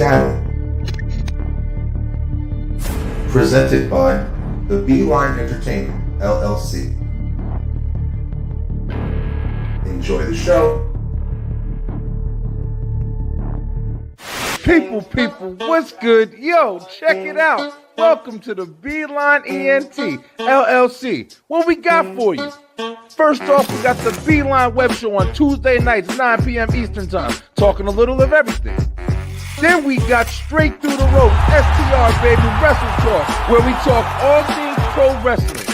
channel. Presented by the Beeline Entertainment, LLC. Enjoy the show. People, what's good? Yo, check it out. Welcome to the Beeline ENT, LLC. What we got for you? First off, we got the Beeline Web Show on Tuesday nights, 9 p.m. Eastern Time, talking a little of everything. Then we got Straight Through the Road, STR, baby, Wrestle Talk, where we talk all things pro wrestling.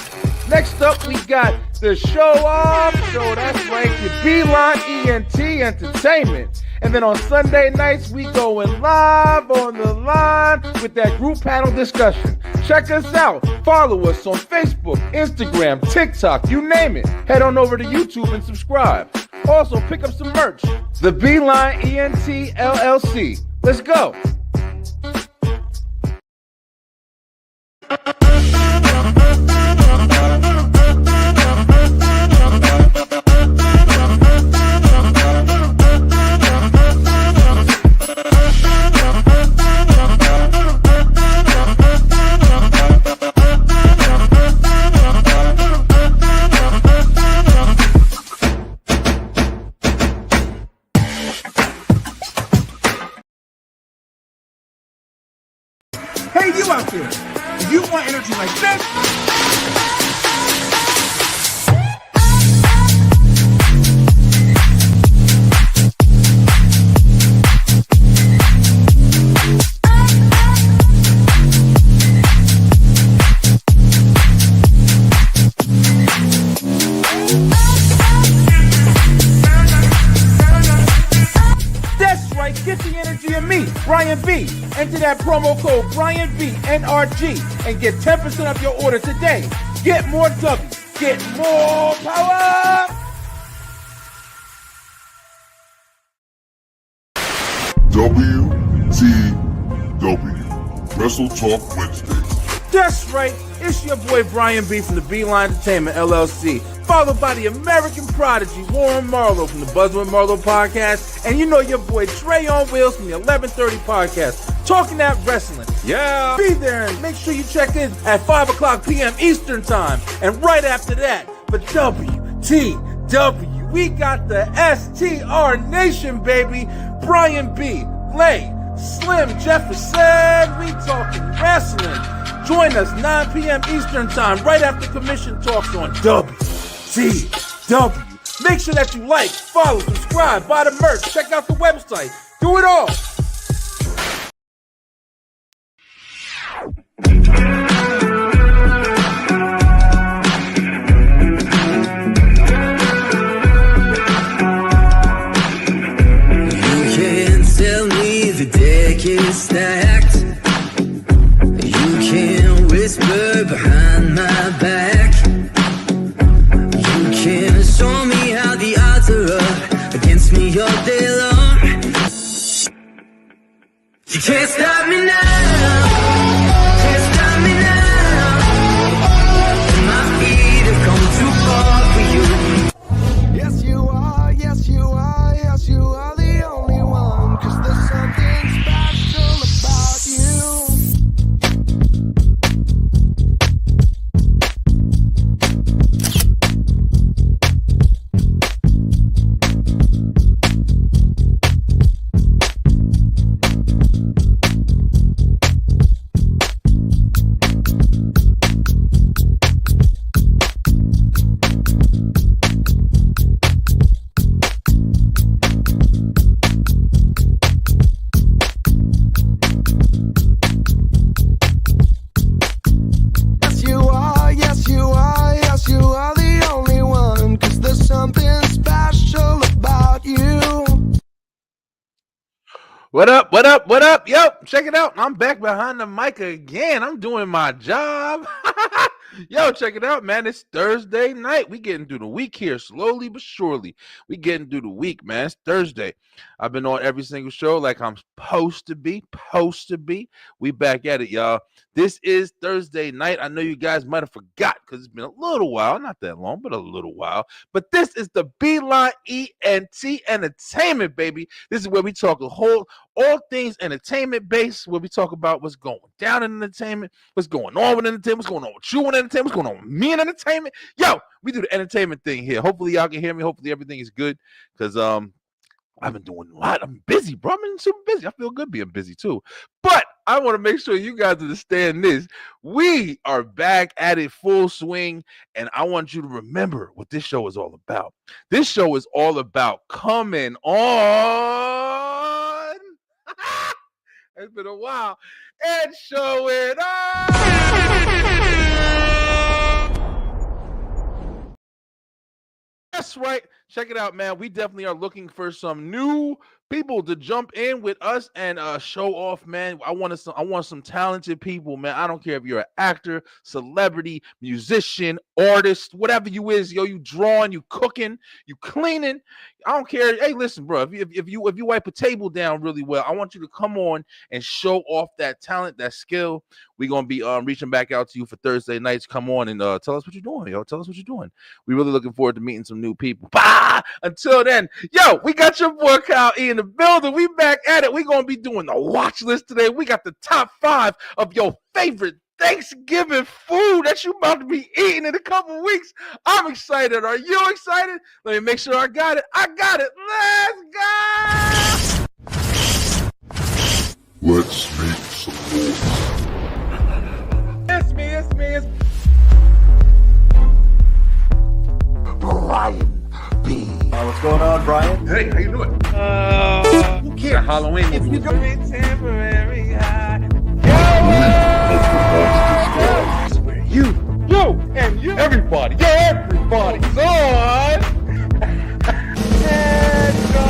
Next up, we got the Show Off Show, that's right, the Beeline ENT Entertainment. And then on Sunday nights, we going live on the line with that group panel discussion. Check us out. Follow us on Facebook, Instagram, TikTok, you name it. Head on over to YouTube and subscribe. Also, pick up some merch. The Beeline ENT LLC. Let's go. Hey, you out there, if you want energy like this, get the energy of me, Brian B. Enter that promo code Brian B NRG and get 10% off your order today. Get more W, get more power. WTW Wrestle Talk Wednesdays. That's right, it's your boy Brian B from the Beeline Entertainment LLC, followed by the American prodigy Warren Marlowe from the Buzz with Marlowe podcast, and you know your boy Trey on Wheels from the 1130 podcast, talking that wrestling. Yeah, be there and make sure you check in at 5 o'clock p.m. Eastern time, and right after that, for WTW, we got the STR Nation, baby. Brian B, Lay, Slim Jefferson, we talking wrestling. Join us 9 p.m. Eastern Time, right after Commission Talks on WTW. Make sure that you like, follow, subscribe, buy the merch, check out the website. Do it all. You can't tell me the deck is stacked. Whisper behind my back. You can show me how the odds are up against me all day long. You can't stop me now. Can't stop me now. My feet have come too far for you. Yes you are, yes you are, yes you are the only one. 'Cause there's something special about you. What up, what up, what up? Yo, check it out. I'm back behind the mic again. I'm doing my job. Yo, check it out, man. It's Thursday night. We getting through the week here, slowly but surely. We getting through the week, man. It's Thursday. I've been on every single show like I'm supposed to be. We back at it, y'all. This is Thursday night. I know you guys might have forgot because it's been a little while, not that long, but a little while. But this is the Beeline ENT Entertainment, baby. This is where we talk all things entertainment based, where we talk about what's going down in entertainment, what's going on with entertainment, what's going on with you in entertainment, what's going on with me in entertainment. Yo, we do the entertainment thing here. Hopefully y'all can hear me. Hopefully everything is good because I've been doing a lot. I'm busy, bro. I've been super busy. I feel good being busy too. But I want to make sure you guys understand this. We are back at it full swing, and I want you to remember what this show is all about. This show is all about coming on. It's been a while. And showing up. That's right. Check it out, man. We definitely are looking for some new people to jump in with us and show off, man. I want some talented people, man. I don't care if you're an actor, celebrity, musician, artist, whatever you is, yo, you drawing, you cooking, you cleaning. I don't care. Hey, listen, bro. If you wipe a table down really well, I want you to come on and show off that talent, that skill. We're gonna be reaching back out to you for Thursday nights. Come on and tell us what you're doing, yo. Tell us what you're doing. We're really looking forward to meeting some new people. Bah! Until then, yo, we got your boy Kyle E in the building. We back at it. We're gonna be doing the watch list today. We got the top 5 of your favorite Thanksgiving food that you about to be eating in a couple weeks. I'm excited. Are you excited? Let me make sure I got it. I got it. Let's go. Let's make some noise. It's me. Brian B. What's going on, Brian? Hey, how you doing? Who cares? Halloween. If you go temporary high. Yo, and you, everybody, everybody's on. That's right.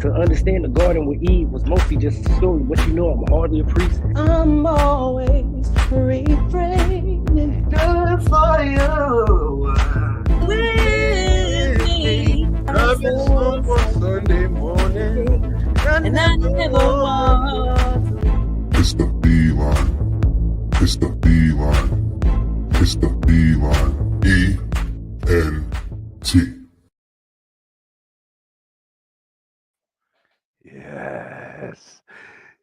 To understand the Garden with Eve was mostly just a story, but you know I'm hardly a priest. I'm always refraining good for you. With me, Loving someone Sunday morning, and I never want. It's the Beeline. It's the Beeline. It's the Beeline. E-N-T.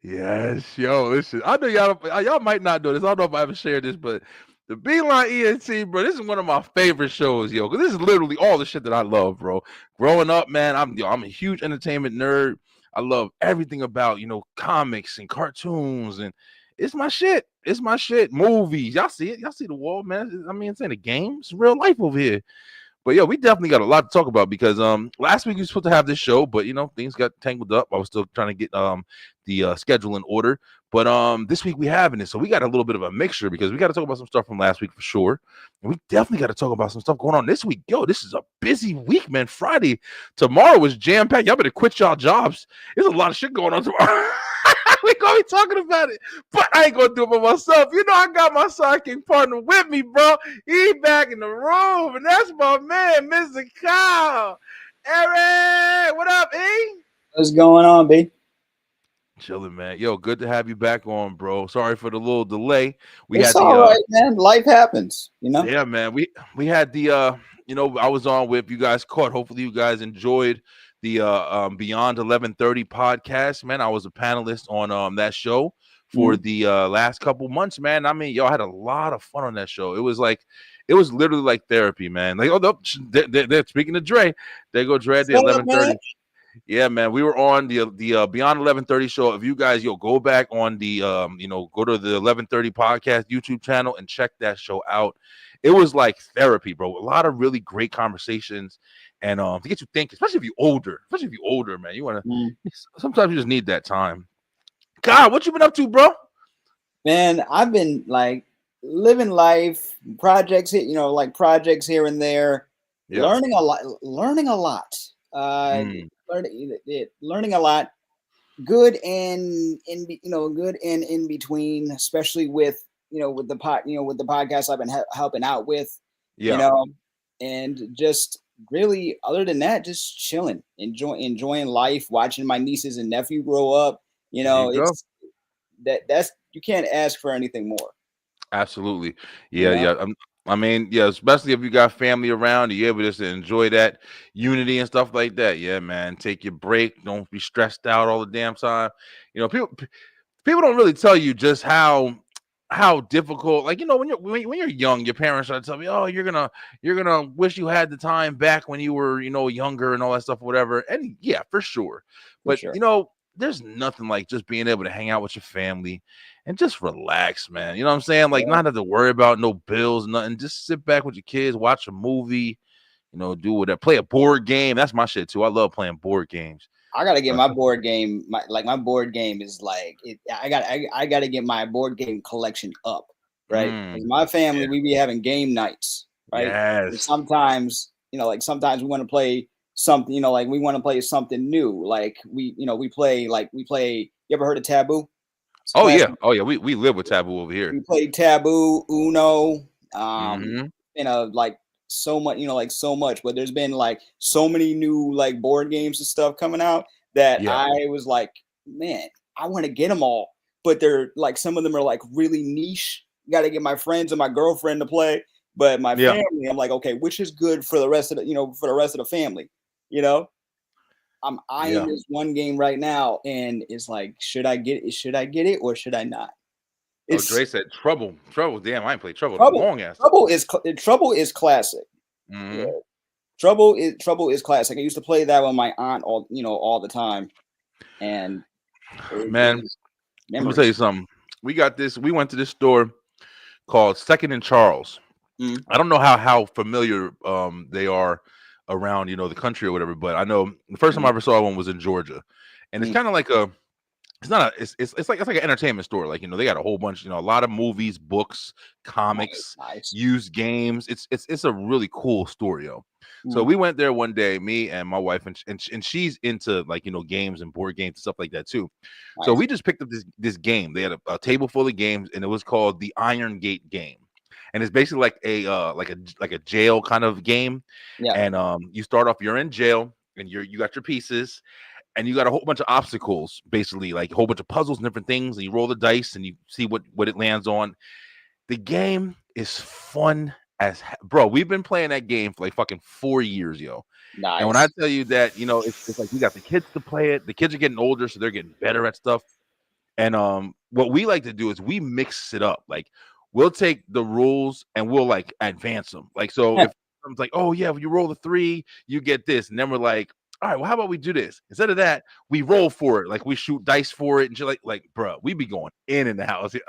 Yes, yo, listen. I know y'all might not know this. I don't know if I ever shared this, but the Beeline ENT, bro, this is one of my favorite shows, yo. Because this is literally all the shit that I love, bro. Growing up, man, I'm a huge entertainment nerd. I love everything about, comics and cartoons, and it's my shit. It's my shit. Movies, y'all see it. Y'all see the wall, man. I mean, it's in a game. It's real life over here. But yo, we definitely got a lot to talk about because last week we were supposed to have this show, but things got tangled up. I was still trying to get the schedule in order. But this week we having it. So we got a little bit of a mixture because we got to talk about some stuff from last week for sure. And we definitely got to talk about some stuff going on this week. Yo, this is a busy week, man. Friday, tomorrow is jam-packed. Y'all better quit y'all jobs. There's a lot of shit going on tomorrow. We gonna be talking about it, but I ain't gonna do it by myself. I got my sidekick partner with me, bro. He back in the room, and that's my man, Mr. Kyle. Eric, what up, E? What's going on, B? Chilling, man. Yo, good to have you back on, bro. Sorry for the little delay. It's all right, man. Life happens, Yeah, man. We had the I was on with, you guys caught. Hopefully, you guys enjoyed the Beyond 1130 podcast, man. I was a panelist on that show for the last couple months, man. I mean, y'all had a lot of fun on that show. It was literally like therapy, man. Like, they're speaking to Dre. They go Dre at the 1130. Yeah, man. We were on the Beyond 1130 show. If you guys go back on the go to the 1130 podcast YouTube channel and check that show out. It was like therapy, bro. A lot of really great conversations. And to get you thinking, especially if you're older, man, you want to. Sometimes you just need that time. God, what you been up to, bro? Man, I've been like living life, projects, projects here and there, learning a lot, learning a lot, good and in between, especially with with the podcast I've been helping out with, and just really, other than that, just chilling, enjoying life, watching my nieces and nephew grow up. You There you know, go. it's that's you can't ask for anything more. Absolutely. You Yeah, know, yeah. I mean, yeah, especially if you got family around, you're able just to enjoy that unity and stuff like that. Yeah, man. Take your break. Don't be stressed out all the damn time. You know, people don't really tell you just how difficult, like, you know, when you're young, your parents are telling you, oh, you're gonna wish you had the time back when you were, you know, younger and all that stuff, whatever. And yeah, for sure. for But sure. you know, there's nothing like just being able to hang out with your family and just relax, man. You know what I'm saying? Like, Yeah. not have to worry about no bills, nothing. Just sit back with your kids, watch a movie, you know, do whatever, play a board game. That's my shit too. I love playing board games. I gotta get But my board game. My board game is like it. I gotta get my board game collection up, right? Because my family, yeah. we be having game nights, right? And Yes. sometimes, like sometimes we want to play something, like we want to play something new. Like we play You ever heard of Taboo? It's a Oh yeah. classic. Oh yeah. We live with taboo over here. We play Taboo, Uno, Hmm. like so much, like so much. But there's been like so many new like board games and stuff coming out that Yeah. I was like, man, I want to get them all. But they're like some of them are like really niche. Got to get my friends and my girlfriend to play. But my Yeah. family, I'm like, okay, which is good for the rest of the family, you know? I'm eyeing Yeah. this one game right now, and it's like, should I get it? Should I get it or should I not? Oh, It's Dre said trouble. Trouble. Damn, I ain't played trouble in a trouble. long ass time. Trouble is classic. Yeah. Hmm. Trouble is classic. I used to play that with my aunt all the time, and it Man, is let me tell you memories. something. We went to this store called Second and Charles. Mm, I don't know how familiar they are around, you know, the country or whatever, but I know the first time I mm, ever saw one was in Georgia. And it's mm. kind of like it's like an entertainment store. Like, you know, they got a whole bunch, you know, a lot of movies, books, Nice, comics, nice. used games. It's a really cool store, yo. So Mm, we went there one day, me and my wife, and she's into, like, you know, games and board games and stuff like that too. So nice. we just picked up this game. They had a table full of games, and it was called the Iron Gate game. And it's basically like a jail kind of game. Yeah, And you start off, you're in jail, and you got your pieces, and you got a whole bunch of obstacles, basically like a whole bunch of puzzles and different things, and you roll the dice and you see what it lands on. The game is fun as bro. We've been playing that game for like fucking 4 years, yo. And when I nice. tell you that, you know, it's like we got the kids to play it. The kids are getting older, so they're getting better at stuff. And what we like to do is we mix it up. Like, we'll take the rules and we'll like advance them. Like, so if it's like, oh yeah, when you roll the 3, you get this, and then we're like, all right, well, how about we do this? Instead of that, we roll for it. Like, we shoot dice for it and shit. Like, bro, we be going in the house. It'd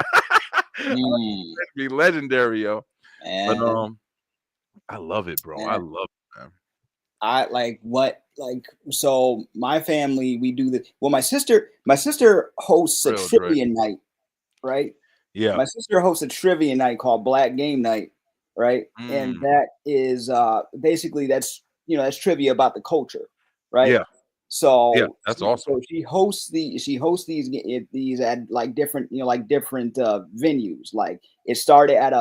Mm, be legendary, yo. But and I love it, bro. I and love it, man. I so my family, we do the well. My sister hosts a Real Dre. trivia night, right? Yeah. My sister hosts a trivia night called Black Game Night, right? And Mm, that is basically that's trivia about the culture, right? yeah. Yeah. So That's she awesome. so she hosts these at like different venues. Like it started at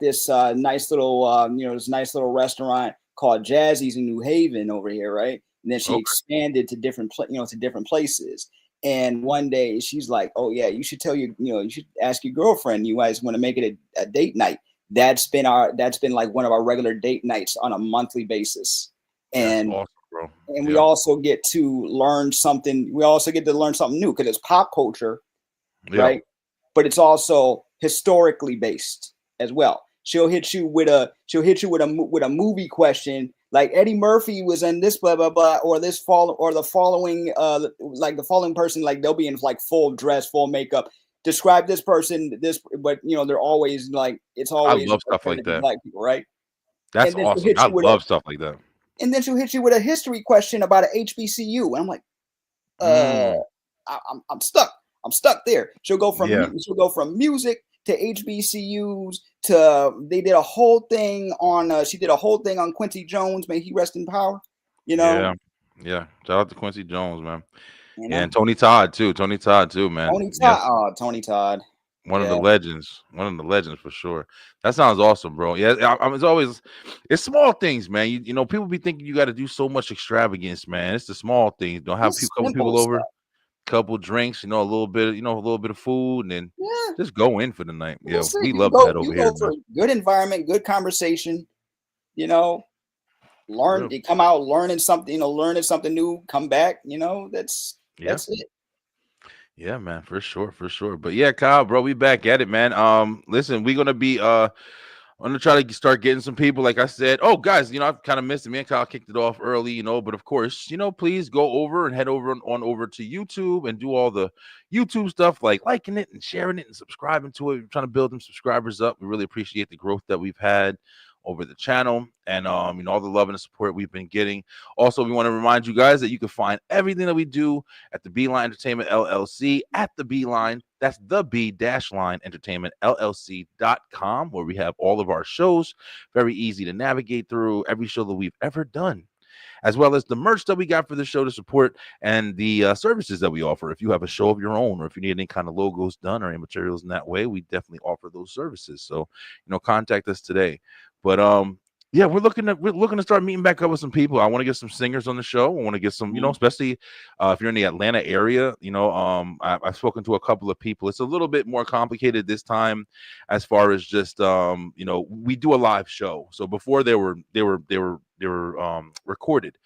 this this nice little restaurant called Jazzy's in New Haven over here, right? And then she Okay. expanded to different places. And one day she's like, "Oh yeah, you should you should ask your girlfriend. You guys want to make it a date night." That's been like one of our regular date nights on a monthly basis. That's And awesome, bro. and we Yeah. also get to learn something. We also get to learn something new because it's pop culture, Yeah. right? But it's also historically based as well. She'll hit you with a movie question like Eddie Murphy was in this blah blah blah or the following like the following person, like they'll be in like full dress, full makeup. Describe this person, but they're always like it's I always love stuff like attributed to that. black people, right? That's And then she'll awesome. hit I you with a love stuff like that. and then she'll hit you with a history question about an HBCU, and I'm like, uh, Mm, I'm stuck. I'm stuck there. yeah. She'll go from music to HBCUs to they did a whole thing on she did a whole thing on Quincy Jones. May he rest in power. You know, Yeah. Yeah. Shout out to Quincy Jones, man. you Yeah, know. and Tony Todd too. Tony Todd too, man. Tony Todd. Yes. Oh, Tony Todd. One of the Yeah. legends. One of the legends for sure. That sounds awesome, bro. Yeah, it's always it's small things, man. You know, people be thinking you got to do so much extravagance, man. It's the small things. Don't have Just couple simple people over, stuff. couple drinks, a little bit, a little bit of food, and then Yeah. just go in for the night. Yeah, That's it. we love that over You here, go man. for good environment, good conversation, you know, For learn, real. you come out learning something, learning something new, come back, Yeah. that's it. Yeah, man, for sure, for sure. But yeah, Kyle, bro, we back at it, man. Listen, we're gonna be I'm gonna try to start getting some people. Like I said, oh guys, I've kind of missed it. Me and Kyle kicked it off early, but of course, please go over and head on over to YouTube and do all the YouTube stuff, like liking it and sharing it and subscribing to it. We're trying to build them subscribers up. We really appreciate the growth that we've had over the channel, and all the love and the support we've been getting. Also, we want to remind you guys that you can find everything that we do at the Beeline Entertainment LLC at the Beeline. That's the B-Line Entertainment LLC.com, where we have all of our shows. Very easy to navigate through every show that we've ever done, as well as the merch that we got for the show to support and the services that we offer. If you have a show of your own, or if you need any kind of logos done or any materials in that way, we definitely offer those services. So, contact us today. But yeah, we're looking to start meeting back up with some people. I want to get some singers on the show. I want to get some, especially if you're in the Atlanta area. I've spoken to a couple of people. It's a little bit more complicated this time, as far as just we do a live show. So before they were recorded.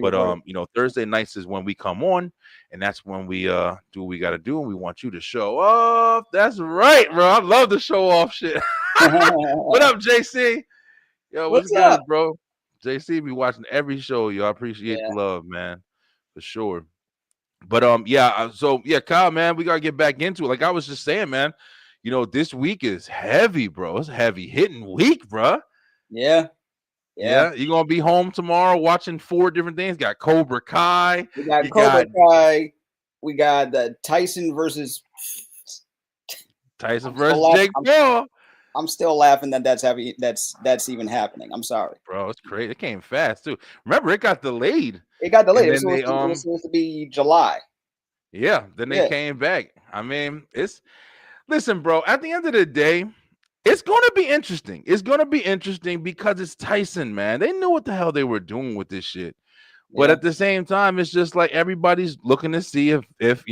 But Thursday nights is when we come on, and that's when we do what we got to do, and we want you to show off. That's right, bro. I love the show off shit. What up, JC? Yo, what's What's up? good, bro? JC be watching every show, yo. I appreciate Yeah. the love, man, for sure. But so Kyle, man, we gotta get back into it. Like I was just saying, man, this week is heavy, bro. It's a heavy hitting week, bro. Yeah. Yeah, you gonna be home tomorrow watching 4 different things. Got Cobra Kai. We got Cobra Kai. We got the Tyson versus Jake Paul. I'm still laughing that's heavy. That's even happening. I'm sorry, bro. It's crazy. It came fast too. Remember, it got delayed. It was supposed to be July. Yeah. Then they came back. I mean, listen, bro. At the end of the day, it's going to be interesting. It's going to be interesting because it's Tyson, man. They knew what the hell they were doing with this shit. But at the same time, it's just like everybody's looking to see if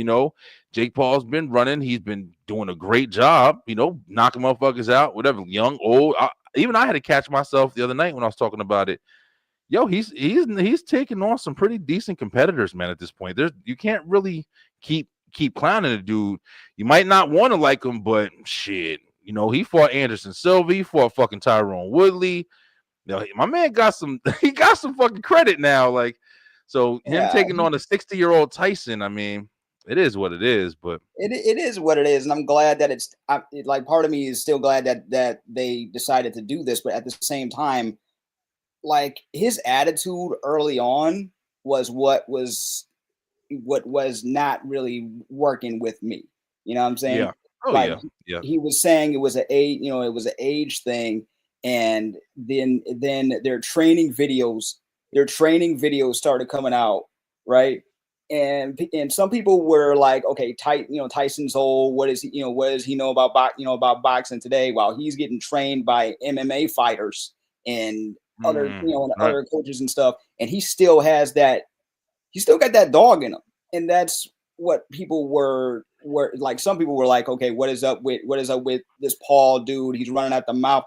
Jake Paul's been running. He's been doing a great job, knocking motherfuckers out, whatever, young, old. Even I had to catch myself the other night when I was talking about it. Yo, he's taking on some pretty decent competitors, man. At this point, you can't really keep clowning the dude. You might not want to like him, but shit, he fought Anderson Silva, he fought fucking Tyrone Woodley. My man got some fucking credit now. Like, so him taking on a 60-year-old Tyson, I mean, it is what it is, but it is what it is. And I'm glad that like part of me is still glad that they decided to do this, but at the same time, like his attitude early on was what was not really working with me. You know what I'm saying? Yeah. Oh, like, yeah. He was saying it was an age thing. And then their training videos started coming out, right? And some people were like, okay, Tyson's old. What does he know about boxing today? While he's getting trained by MMA fighters and other other coaches and stuff, and he still got that dog in him, and that's what people were like. Some people were like, okay, what is up with this Paul dude? He's running out the mouth.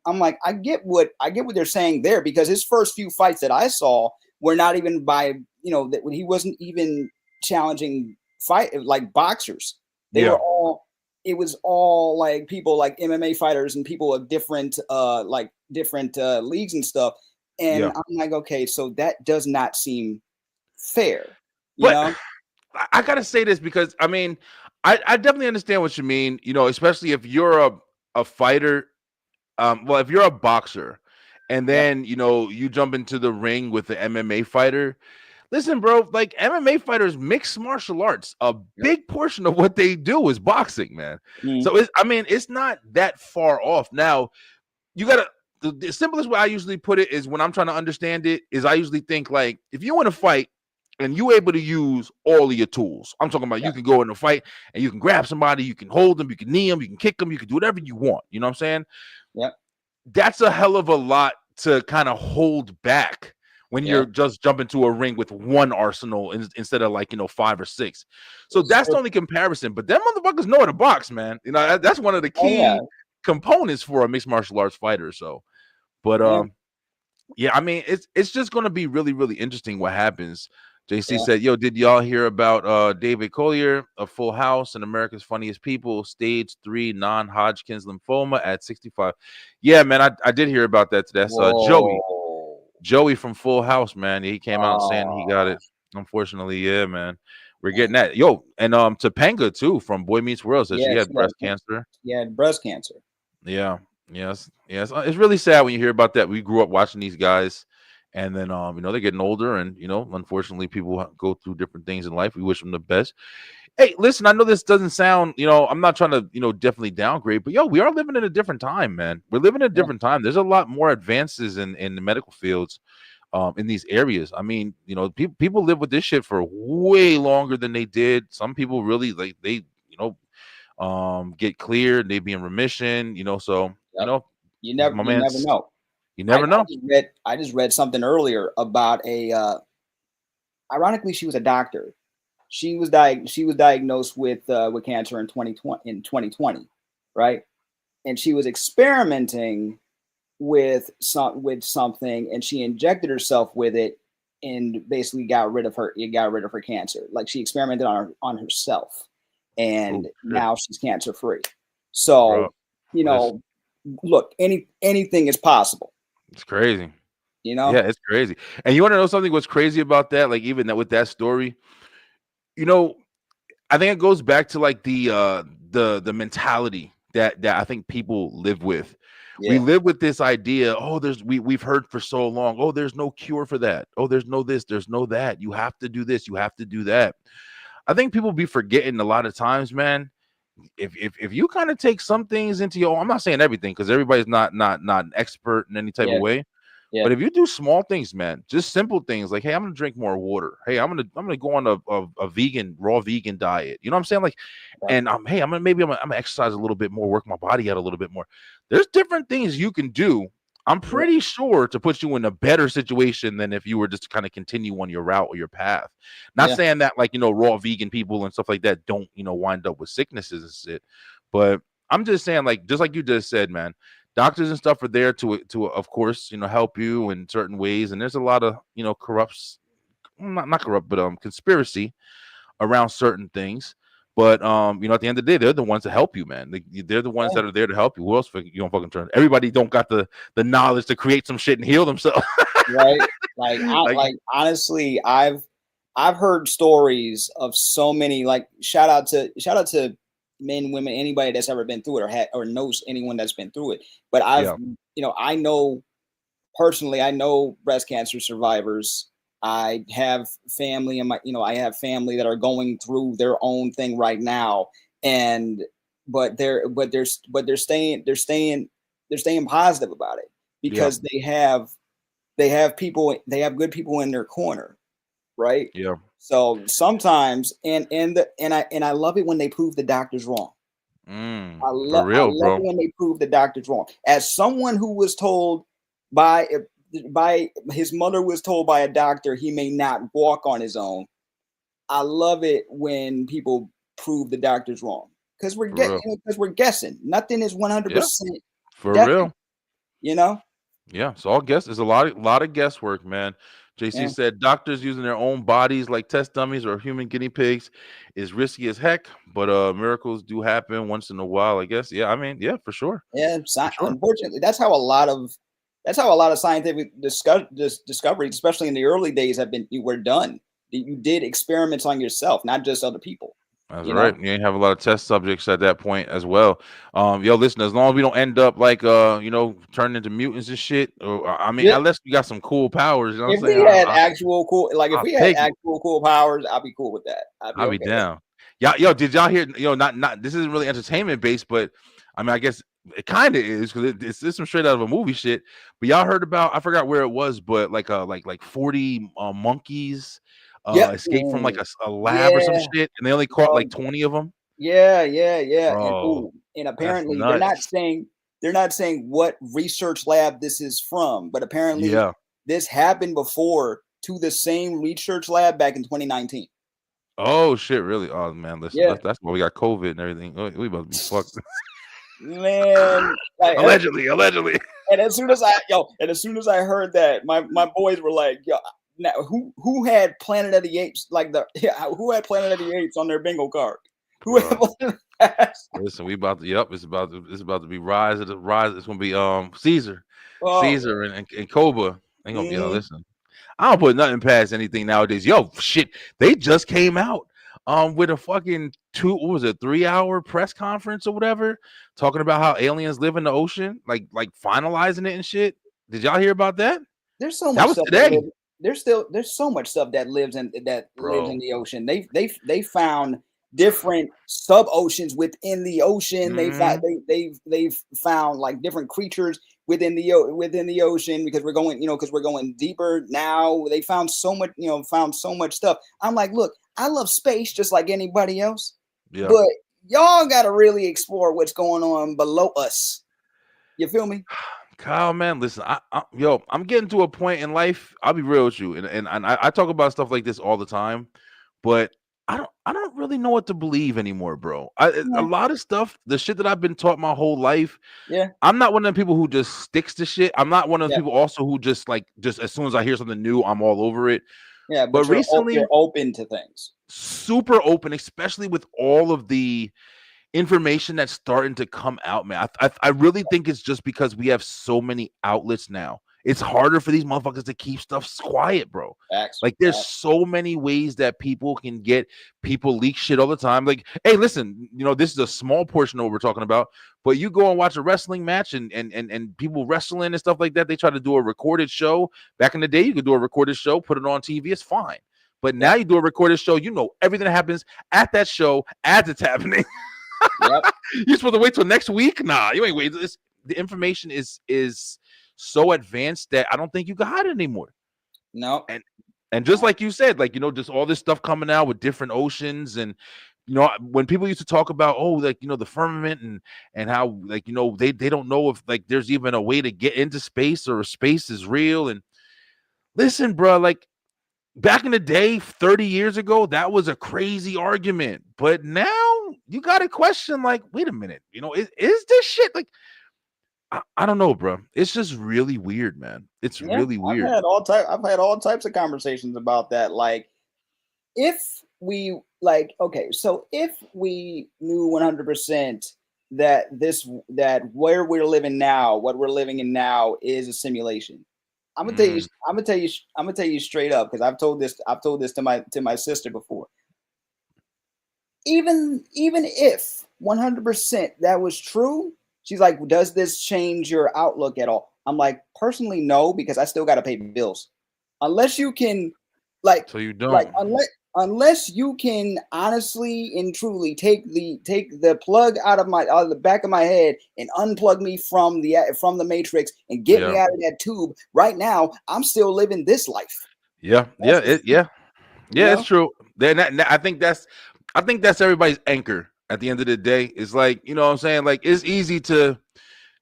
I'm like, I get what they're saying there, because his first few fights that I saw were not even by, that he wasn't even challenging like boxers. It was all like people like MMA fighters and people of different leagues and stuff. And I'm like, okay, so that does not seem fair. You know? I gotta say this because I mean, I definitely understand what you mean, especially if you're a fighter. Well, if you're a boxer and then, you jump into the ring with the MMA fighter, listen, bro, like MMA fighters, mixed martial arts, a big portion of what they do is boxing, man. So it's not that far off. Now, the simplest way I usually put it is when I'm trying to understand it is I usually think like, if you want to fight, and you able to use all of your tools. I'm talking about you can go in a fight and you can grab somebody, you can hold them, you can knee them, you can kick them, you can do whatever you want. You know what I'm saying? Yep. That's a hell of a lot to kind of hold back when Yeah. you're just jumping to a ring with one arsenal instead of like 5 or 6. So that's the only comparison. But them motherfuckers know how to box, man. That's one of the key components for a mixed martial arts fighter. So, but yeah, I mean, it's just gonna be really, really interesting what happens. JC said, "Yo, did y'all hear about David Collier of Full House and America's Funniest People, stage 3 non-Hodgkin's lymphoma at 65?" Yeah, man, I did hear about that today. That's Joey from Full House, man. He came out saying he got it. Unfortunately, yeah, man. We're getting that. Yo, and Topanga too from Boy Meets World says she had breast cancer. Yeah, breast cancer. Yeah. Yes. It's really sad when you hear about that. We grew up watching these guys, and then they're getting older, and unfortunately, people go through different things in life. We wish them the best. Hey, listen, I know this doesn't sound, I'm not trying to, definitely downgrade, but we are living in a different time, man. We're living in a different time. There's a lot more advances in the medical fields, in these areas. I mean, people live with this shit for way longer than they did. Some people really get cleared, they be in remission, so you never know. You never know. I just read something earlier about ironically, she was a doctor. She was diagnosed with cancer in 2020, right? And she was experimenting with something, and she injected herself with it, and basically got rid of her cancer. Like, she experimented on herself, and now she's cancer free. So, look, anything is possible. It's crazy. Yeah, it's crazy. And you want to know something? What's crazy about that? Like, even that with that story, I think it goes back to like the mentality that I think people live with. Yeah. We live with this idea. Oh, we've heard for so long. Oh, there's no cure for that. Oh, there's no this. There's no that. You have to do this. You have to do that. I think people be forgetting a lot of times, man. If you kind of take some things into your own, I'm not saying everything because everybody's not an expert in any type of way. Yeah. But if you do small things, man, just simple things like, hey, I'm gonna drink more water. Hey, I'm gonna go on a raw vegan diet. You know what I'm saying? Like, and hey, I'm gonna exercise a little bit more, work my body out a little bit more. There's different things you can do. I'm pretty sure to put you in a better situation than if you were just to kind of continue on your route or your path. Not saying that like raw vegan people and stuff like that don't wind up with sicknesses and shit, but I'm just saying, like, just like you just said, man. Doctors and stuff are there to of course, help you in certain ways. And there's a lot of, not corrupt, but conspiracy around certain things. But, at the end of the day, they're the ones that help you, man. They're the ones that are there to help you. Who else you don't fucking turn? Everybody don't got the knowledge to create some shit and heal themselves. Right. Like honestly, I've heard stories of so many, like, shout out to men, women, anybody that's ever been through it or knows anyone that's been through it. But I know personally, I know breast cancer survivors. I have family I have family that are going through their own thing right now. But they're staying positive about it because they have good people in their corner. Right. Yeah. So sometimes, and I love it when they prove the doctors wrong. I love it when they prove the doctors wrong. As someone who was told by his mother was told by a doctor he may not walk on his own. I love it when people prove the doctors wrong because we're guessing. Nothing is 100% for real. Yeah, it's all guess. There's a lot of guesswork, man. JC said doctors using their own bodies like test dummies or human guinea pigs is risky as heck, but miracles do happen once in a while, I guess. Yeah, I mean, yeah, for sure. Yeah, unfortunately, that's how a lot of scientific discoveries, especially in the early days, were done. You did experiments on yourself, not just other people. That's right. You ain't have a lot of test subjects at that point as well. Listen, as long as we don't end up like turning into mutants and shit, or unless we got some cool powers. You know if we had actual cool powers, I'll be cool with that. I'll be down. Yeah, did y'all hear? Not this isn't really entertainment based, but I mean, I guess it kind of is because it's some straight out of a movie shit. But y'all heard about? I forgot where it was, but like 40 monkeys Yep. escaped from like a lab or some Yeah, shit, and they only caught bro. like 20 of them. Yeah, Bro, and that's apparently nuts. they're not saying what research lab this is from, but apparently Yeah. this happened before to the same research lab back in 2019. Oh shit, really? Oh man, listen, Yeah, that's why we got COVID and everything. We about to be fucked. man. Like, Allegedly. and as soon as I heard that, my boys were like, "Yo, now who had Planet of the Apes who had Planet of the Apes on their bingo card? Who had Bro. Planet of the Apes?" Listen, we about to. Yep, it's about to be rise of the rise. It's gonna be Caesar, Oh, Caesar and Koba. Ain't gonna be. Yo, mhm. listen, I don't put nothing past anything nowadays. Yo, shit, they just came out with a fucking 3-hour press conference or whatever, talking about how aliens live in the ocean, like finalizing it and shit. Did y'all hear about that? There's so That much was stuff that today, lives. There's so much stuff that lives in bro. the ocean. They found different sub oceans within the ocean. Mhm. They've found like different creatures within the ocean because we're going deeper now. They found found so much stuff. I'm like, look, I love space just like anybody else, Yeah. but y'all got to really explore what's going on below us. You feel me? Kyle, man, listen, I'm getting to a point in life. I'll be real with you, and I talk about stuff like this all the time, but I don't really know what to believe anymore, bro. A Yeah, lot of stuff, the shit that I've been taught my whole life, yeah, I'm not one of them people who just sticks to shit. I'm not one of those yeah. people also who just as soon as I hear something new, I'm all over it. Yeah, But but recently, you're open to things. super open, especially with all of the information that's starting to come out, man. I really think it's just because we have so many outlets now. It's harder for these motherfuckers to keep stuff quiet, bro. Facts. Like there's so many ways that people can get people leak shit all the time. Like, hey, listen, this is a small portion of what we're talking about, but you go and watch a wrestling match and people wrestling and stuff like that. They try to do a recorded show. Back in the day, you could do a recorded show, put it on TV, it's fine. But now Yep. you do a recorded show, everything that happens at that show as it's happening. Yep. You're supposed to wait till next week? Nah, you ain't wait. The information is so advanced that I don't think you can hide it anymore. No. And just like you said, just all this stuff coming out with different oceans and when people used to talk about the firmament and how they don't know if there's even a way to get into space or if space is real. And listen, bro, back in the day, 30 years ago, that was a crazy argument. But now you got to question, wait a minute, is this shit I don't know, bro. It's just really weird, man. It's Yeah, really weird. I've had all types of conversations about that. Like, if we okay, so if we knew 100% that where we're living now, what we're living in now, is a simulation. I'm gonna tell you. Mm, I'm gonna tell you straight up because I've told this to my sister before. Even if 100% that was true, she's like, does this change your outlook at all? I'm like, personally, no, because I still got to pay bills. Unless you can, like, so you don't. unless you can honestly and truly take the plug out of the back of my head and unplug me from the matrix and get me Yeah. out of that tube. Right now, I'm still living this life. Yeah. That's you Yeah, it's know. true. Then I think that's everybody's anchor at the end of the day. It's like, you know what I'm saying? Like it's easy to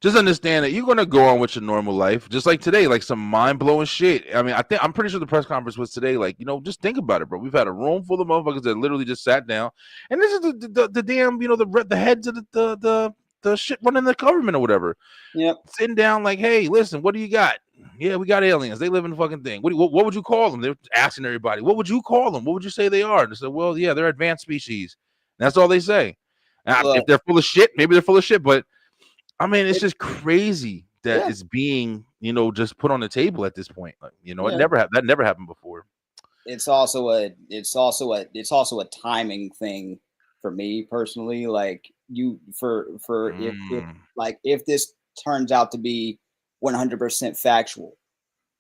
just understand that you're gonna go on with your normal life, just like today, like some mind blowing shit. I mean, I'm pretty sure the press conference was today. Like, just think about it, bro. We've had a room full of motherfuckers that literally just sat down, and this is the damn the heads of the shit running the government or whatever, Yep. sitting down like, hey, listen, what do you got? Yeah, we got aliens. They live in the fucking thing. What would you call them? They're asking everybody, what would you call them? What would you say they are? And they said, well, yeah, they're advanced species. And that's all they say. Now, if Look, they're full of shit, maybe they're full of shit, but I mean, it's it, just crazy that yeah, it's being, just put on the table at this point. It yeah. that never happened before. It's also a timing thing for me personally. Like you for if Mm, if this turns out to be 100% factual,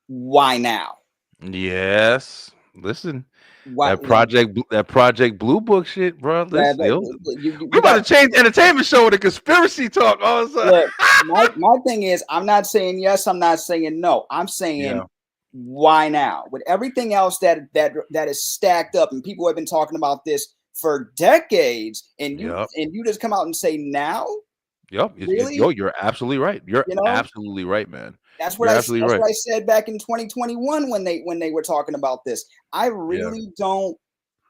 why now? yes. Listen, Why that project Blue Book shit, bro. that, Listen, that, yo, we you about got to change the entertainment show with a conspiracy talk all of a sudden. look. My thing is, I'm not saying yes, I'm not saying no. I'm saying Yeah. why now? With everything else that is stacked up, and people have been talking about this for decades, and you just come out and say now? Yep. Really? Yo, you're absolutely right. You're You know? absolutely right, man. That's You're absolutely right. what I said back in 2021 when they were talking about this. I really don't.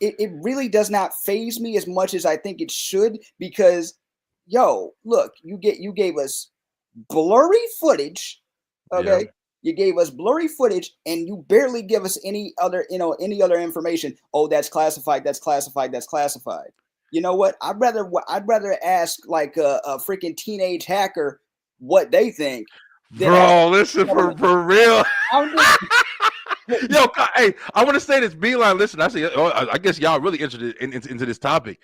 It really does not faze me as much as I think it should, because, yo, look, you gave us blurry footage, okay? Yeah. You gave us blurry footage, and you barely give us any other information. Oh, that's classified. That's classified. That's classified. You know what? I'd rather ask like a freaking teenage hacker what they think. Bro, listen, for real. Yo, hey, I want to say this. Beeline, listen. I guess y'all really interested into this topic.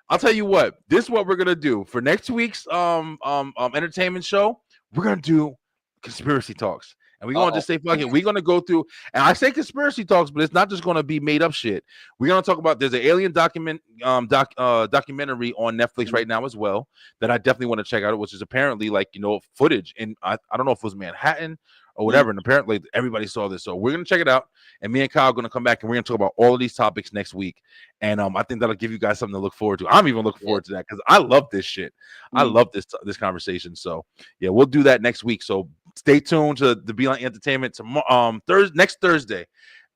I'll tell you what. This is what we're gonna do for next week's entertainment show. We're gonna do conspiracy talks, and we're gonna just say fuck it. We're gonna go through, and I say conspiracy talks, but it's not just gonna be made up shit. We're gonna talk about. There's an alien documentary on Netflix right now as well that I definitely want to check out, which is apparently like footage, and I don't know if it was Manhattan or whatever. And apparently everybody saw this. So we're going to check it out. And me and Kyle are going to come back and we're going to talk about all of these topics next week. And I think that'll give you guys something to look forward to. I'm even looking forward to that because I love this shit. I love this conversation. So yeah, we'll do that next week. So stay tuned to the Beeline Entertainment tomorrow, next Thursday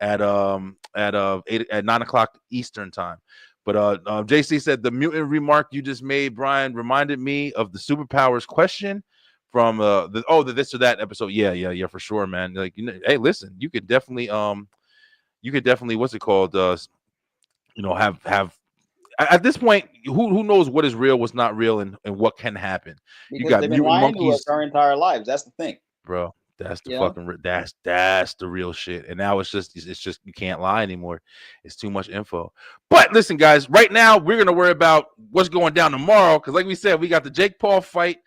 at 9:00 Eastern time. But JC said the mutant remark you just made, Brian, reminded me of the superpowers question from the this or that episode. Yeah, for sure, man. Like, hey, listen, you could definitely what's it called? Have at this point, who knows what is real, what's not real, and what can happen. Because you got they've been mutant lying to monkeys us our entire lives. That's the thing, bro. That's the fucking that's the real shit. And now it's just you can't lie anymore. It's too much info. But listen, guys, right now we're gonna worry about what's going down tomorrow because, like we said, we got the Jake Paul fight.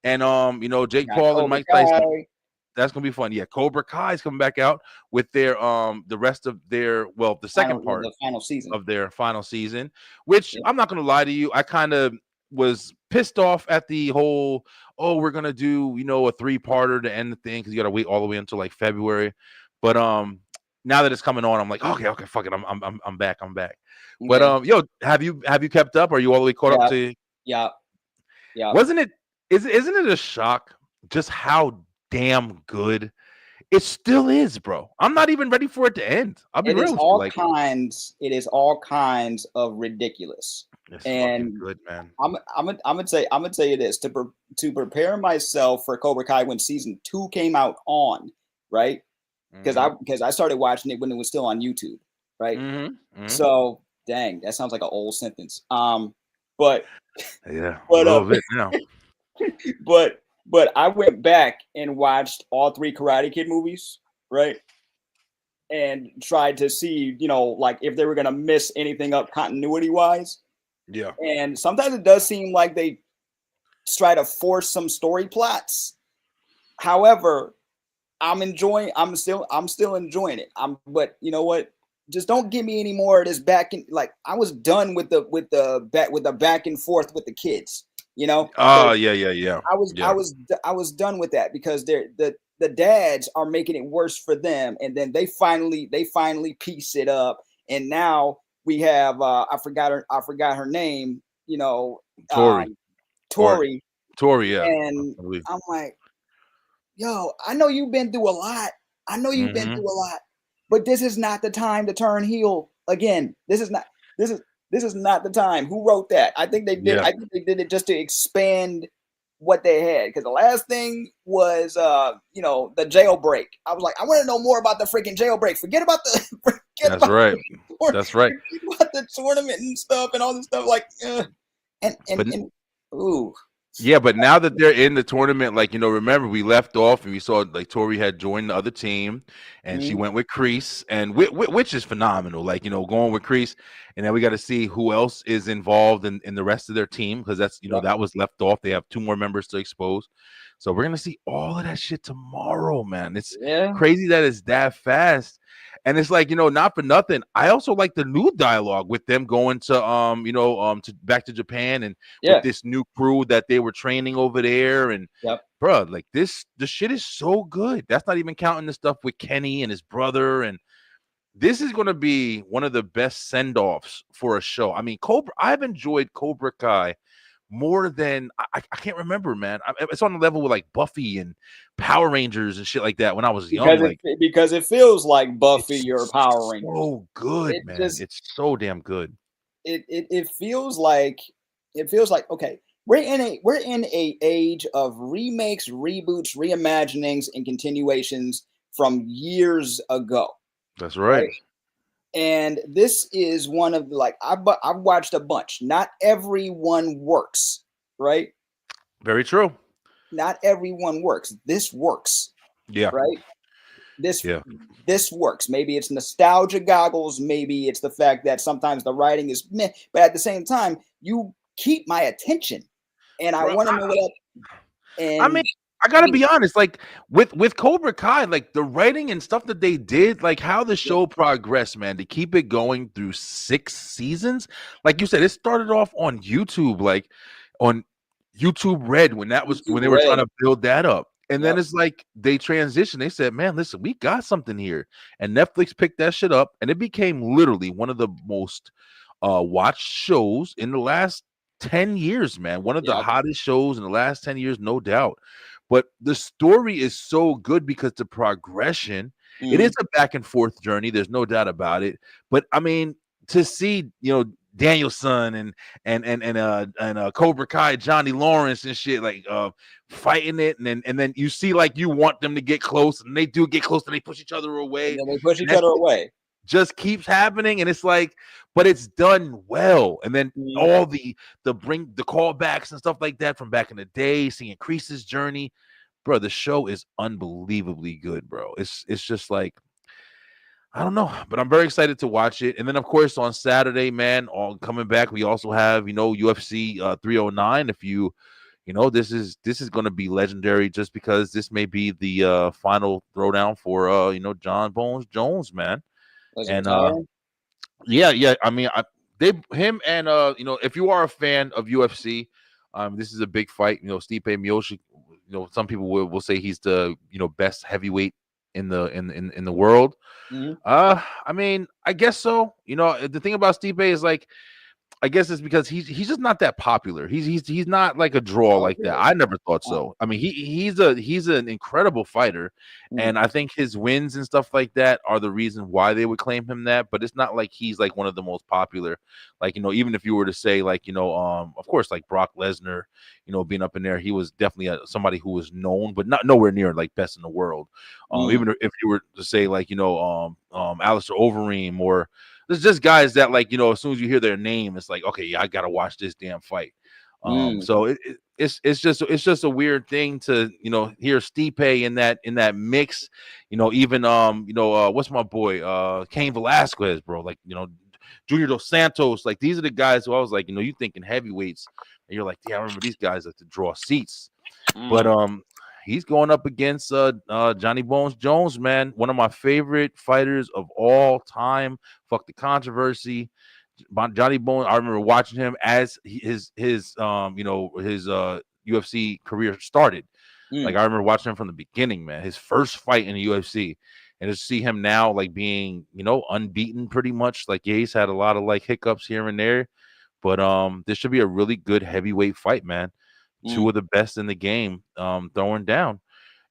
And Jake Paul and Mike Tyson. That's gonna be fun. Yeah, Cobra Kai is coming back out with their the rest of their the second part the final season of their final season. Which I'm not gonna lie to you, I kind of was pissed off at the whole we're gonna do a 3-parter to end the thing because you gotta wait all the way until like February. But now that it's coming on, I'm like okay, fuck it, I'm back. Okay. But yo, have you kept up? Are you all the way caught up to? Yeah. Isn't it a shock just how damn good it still is, bro? I'm not even ready for it to end. I'll be real with you. It is all kinds of ridiculous. It's and good, man. I'm gonna tell you this to prepare myself for Cobra Kai when season 2 came out on, right? Because I started watching it when it was still on YouTube, right? So dang, that sounds like an old sentence. But yeah, a little bit now. But I went back and watched all 3 Karate Kid movies, right? And tried to see, like if they were gonna miss anything up continuity wise. Yeah. And sometimes it does seem like they try to force some story plots. However, I'm still enjoying it. But you know what? Just don't give me any more of this back and like I was done with the back and forth with the kids. Oh yeah. I was done with that because the dads are making it worse for them, and then they finally piece it up, and now we have I forgot her name, Tori, yeah, and I'm like, yo, I know you've been through a lot. But this is not the time to turn heel again. This is not the time. Who wrote that? I think they did. Yeah. I think they did it just to expand what they had. Because the last thing was, the jailbreak. I was like, I want to know more about the freaking jailbreak. Forget about the. That's right. That's right. Forget about the tournament and stuff and all this stuff. Like, ooh. Yeah, but now that they're in the tournament, like, remember we left off and we saw like Tori had joined the other team and she went with Kreese, and which is phenomenal. Like, going with Kreese, and then we got to see who else is involved in the rest of their team because that's, that was left off. They have 2 more members to expose. So we're going to see all of that shit tomorrow, man. It's crazy that it's that fast. And it's like, not for nothing, I also like the new dialogue with them going to to back to Japan, and with Yeah. this new crew that they were training over there. And Yep. bro, like the shit is so good. That's not even counting the stuff with Kenny and his brother. And this is going to be one of the best send-offs for a show. I mean, I've enjoyed Cobra Kai more than I can't remember, man. It's on the level with like Buffy and Power Rangers and shit like that when I was young. Because it feels like Buffy or Power Rangers. So good, man. It's so damn good. It feels like okay. We're in a age of remakes, reboots, reimaginings, and continuations from years ago. That's right. And this is one of I've watched a bunch. Not everyone works, right? Very true. Not everyone works. This works. Yeah. Right. This works. Maybe it's nostalgia goggles. Maybe it's the fact that sometimes the writing is meh, but at the same time, you keep my attention, and I want to know that. And I mean, I gotta be honest, like with Cobra Kai, like the writing and stuff that they did, like how the show progressed, man, to keep it going through 6 seasons. Like you said, it started off on YouTube, like on YouTube Red, when they were trying to build that up. And then it's like they transitioned. They said, man, listen, we got something here. And Netflix picked that shit up, and it became literally one of the most watched shows in the last 10 years, man. One of the hottest shows in the last 10 years, no doubt. But the story is so good because the progression, it is a back and forth journey. There's no doubt about it. But I mean, to see, Danielson and Cobra Kai, Johnny Lawrence and shit, like fighting it, and then you see like you want them to get close, and they do get close, and they push each other away. And they push each other away. Just keeps happening, and it's like, but it's done well. And then all the callbacks and stuff like that from back in the day, seeing Crease's journey, bro. The show is unbelievably good, bro. It's just like, I don't know, but I'm very excited to watch it. And then of course on Saturday, man, coming back, we also have UFC 309. If this is going to be legendary, just because this may be the final throwdown for John Bones Jones, man. And yeah, I mean, him and if you are a fan of UFC, this is a big fight. Stipe Miocic, some people will say he's the best heavyweight in the world. I mean, I guess so. The thing about Stipe is, like, I guess it's because he's just not that popular. He's not like a draw like that. I never thought so. I mean, he's an incredible fighter, and I think his wins and stuff like that are the reason why they would claim him that. But it's not like he's like one of the most popular. Like, even if you were to say like of course, like Brock Lesnar, being up in there, he was definitely somebody who was known, but not nowhere near like best in the world. Even if you were to say like Alistair Overeem, or there's just guys that, like, as soon as you hear their name, it's like, okay, yeah, I gotta watch this damn fight. So it's just a weird thing to hear Stipe in that mix. Even what's my boy Cain Velasquez, bro? Like, Junior Dos Santos. Like, these are the guys who I was like, you thinking heavyweights, and you're like, yeah, I remember these guys like to draw seats. But he's going up against Johnny Bones Jones, man. One of my favorite fighters of all time. Fuck the controversy. Johnny Bones, I remember watching him as his UFC career started. Like, I remember watching him from the beginning, man. His first fight in the UFC. And to see him now, like, being, unbeaten pretty much. Like, yeah, he's had a lot of like hiccups here and there. But this should be a really good heavyweight fight, man. Two of the best in the game throwing down.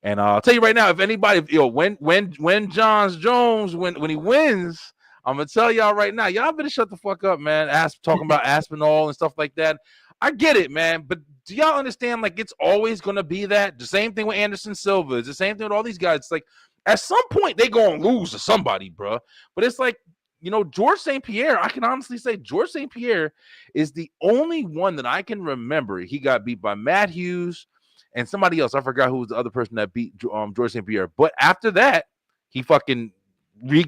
And I'll tell you right now, if anybody, when John Jones, when he wins, I'm gonna tell y'all right now, y'all better shut the fuck up, man. Talking about Aspinall and stuff like that. I get it, man, but do y'all understand? Like, it's always gonna be that. The same thing with Anderson Silva. It's the same thing with all these guys. It's like, at some point they gonna lose to somebody, bro. But it's like, George St. Pierre, I can honestly say George St. Pierre is the only one that I can remember. He got beat by Matt Hughes and somebody else. I forgot who was the other person that beat George St. Pierre. But after that, he fucking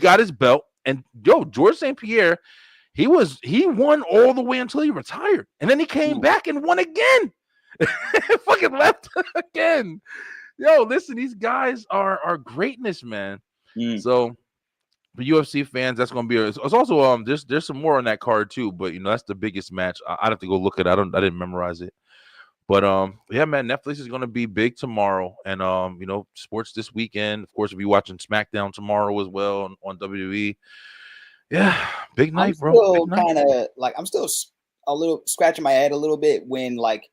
got his belt. And George St. Pierre, he won all the way until he retired. And then he came back and won again. Fucking left again. Listen, these guys are greatness, man. So for UFC fans, that's gonna be it's also there's some more on that card too, but that's the biggest match. I'd have to go look at it. I didn't memorize it. But yeah, man, Netflix is gonna be big tomorrow, and sports this weekend. Of course, we'll be watching SmackDown tomorrow as well on WWE. Yeah, big I'm night, bro. still Big night. kind of like I'm still a little scratching my head a little bit when when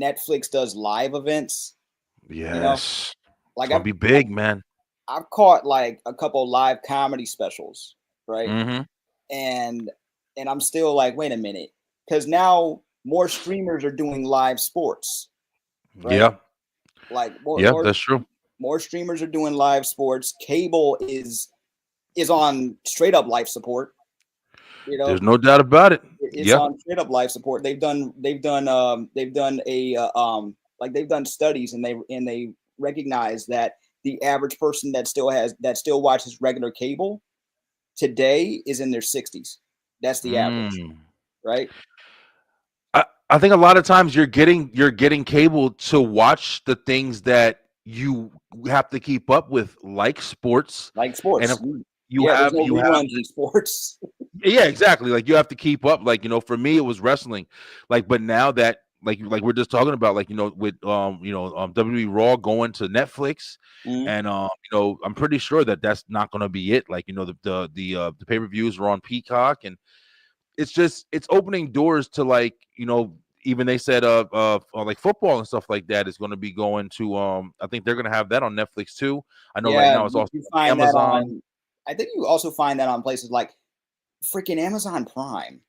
Netflix does live events. Yes, Like it's gonna be big, man. I've caught like a couple live comedy specials, right? Mm-hmm. And I'm still like, wait a minute, because now more streamers are doing live sports, right? Yeah, Like that's true. more streamers are doing live sports. Cable is on straight up life support. There's no doubt about it. It's on straight up life support. They've done studies, and they recognize that the average person that still watches regular cable today is in their 60s. That's the average, right? I think a lot of times you're getting cable to watch the things that you have to keep up with, like sports. And there's no reruns in sports. Yeah, exactly. Like you have to keep up. Like for me, it was wrestling. Like, but now that like we're just talking about, like with WWE Raw going to Netflix, and I'm pretty sure that that's not going to be it. Like the pay-per-views are on Peacock, and it's opening doors to even they said like football and stuff like that is going to be going to I think they're going to have that on Netflix too. I know right now it's also Amazon. I think you also find that on places like freaking Amazon Prime.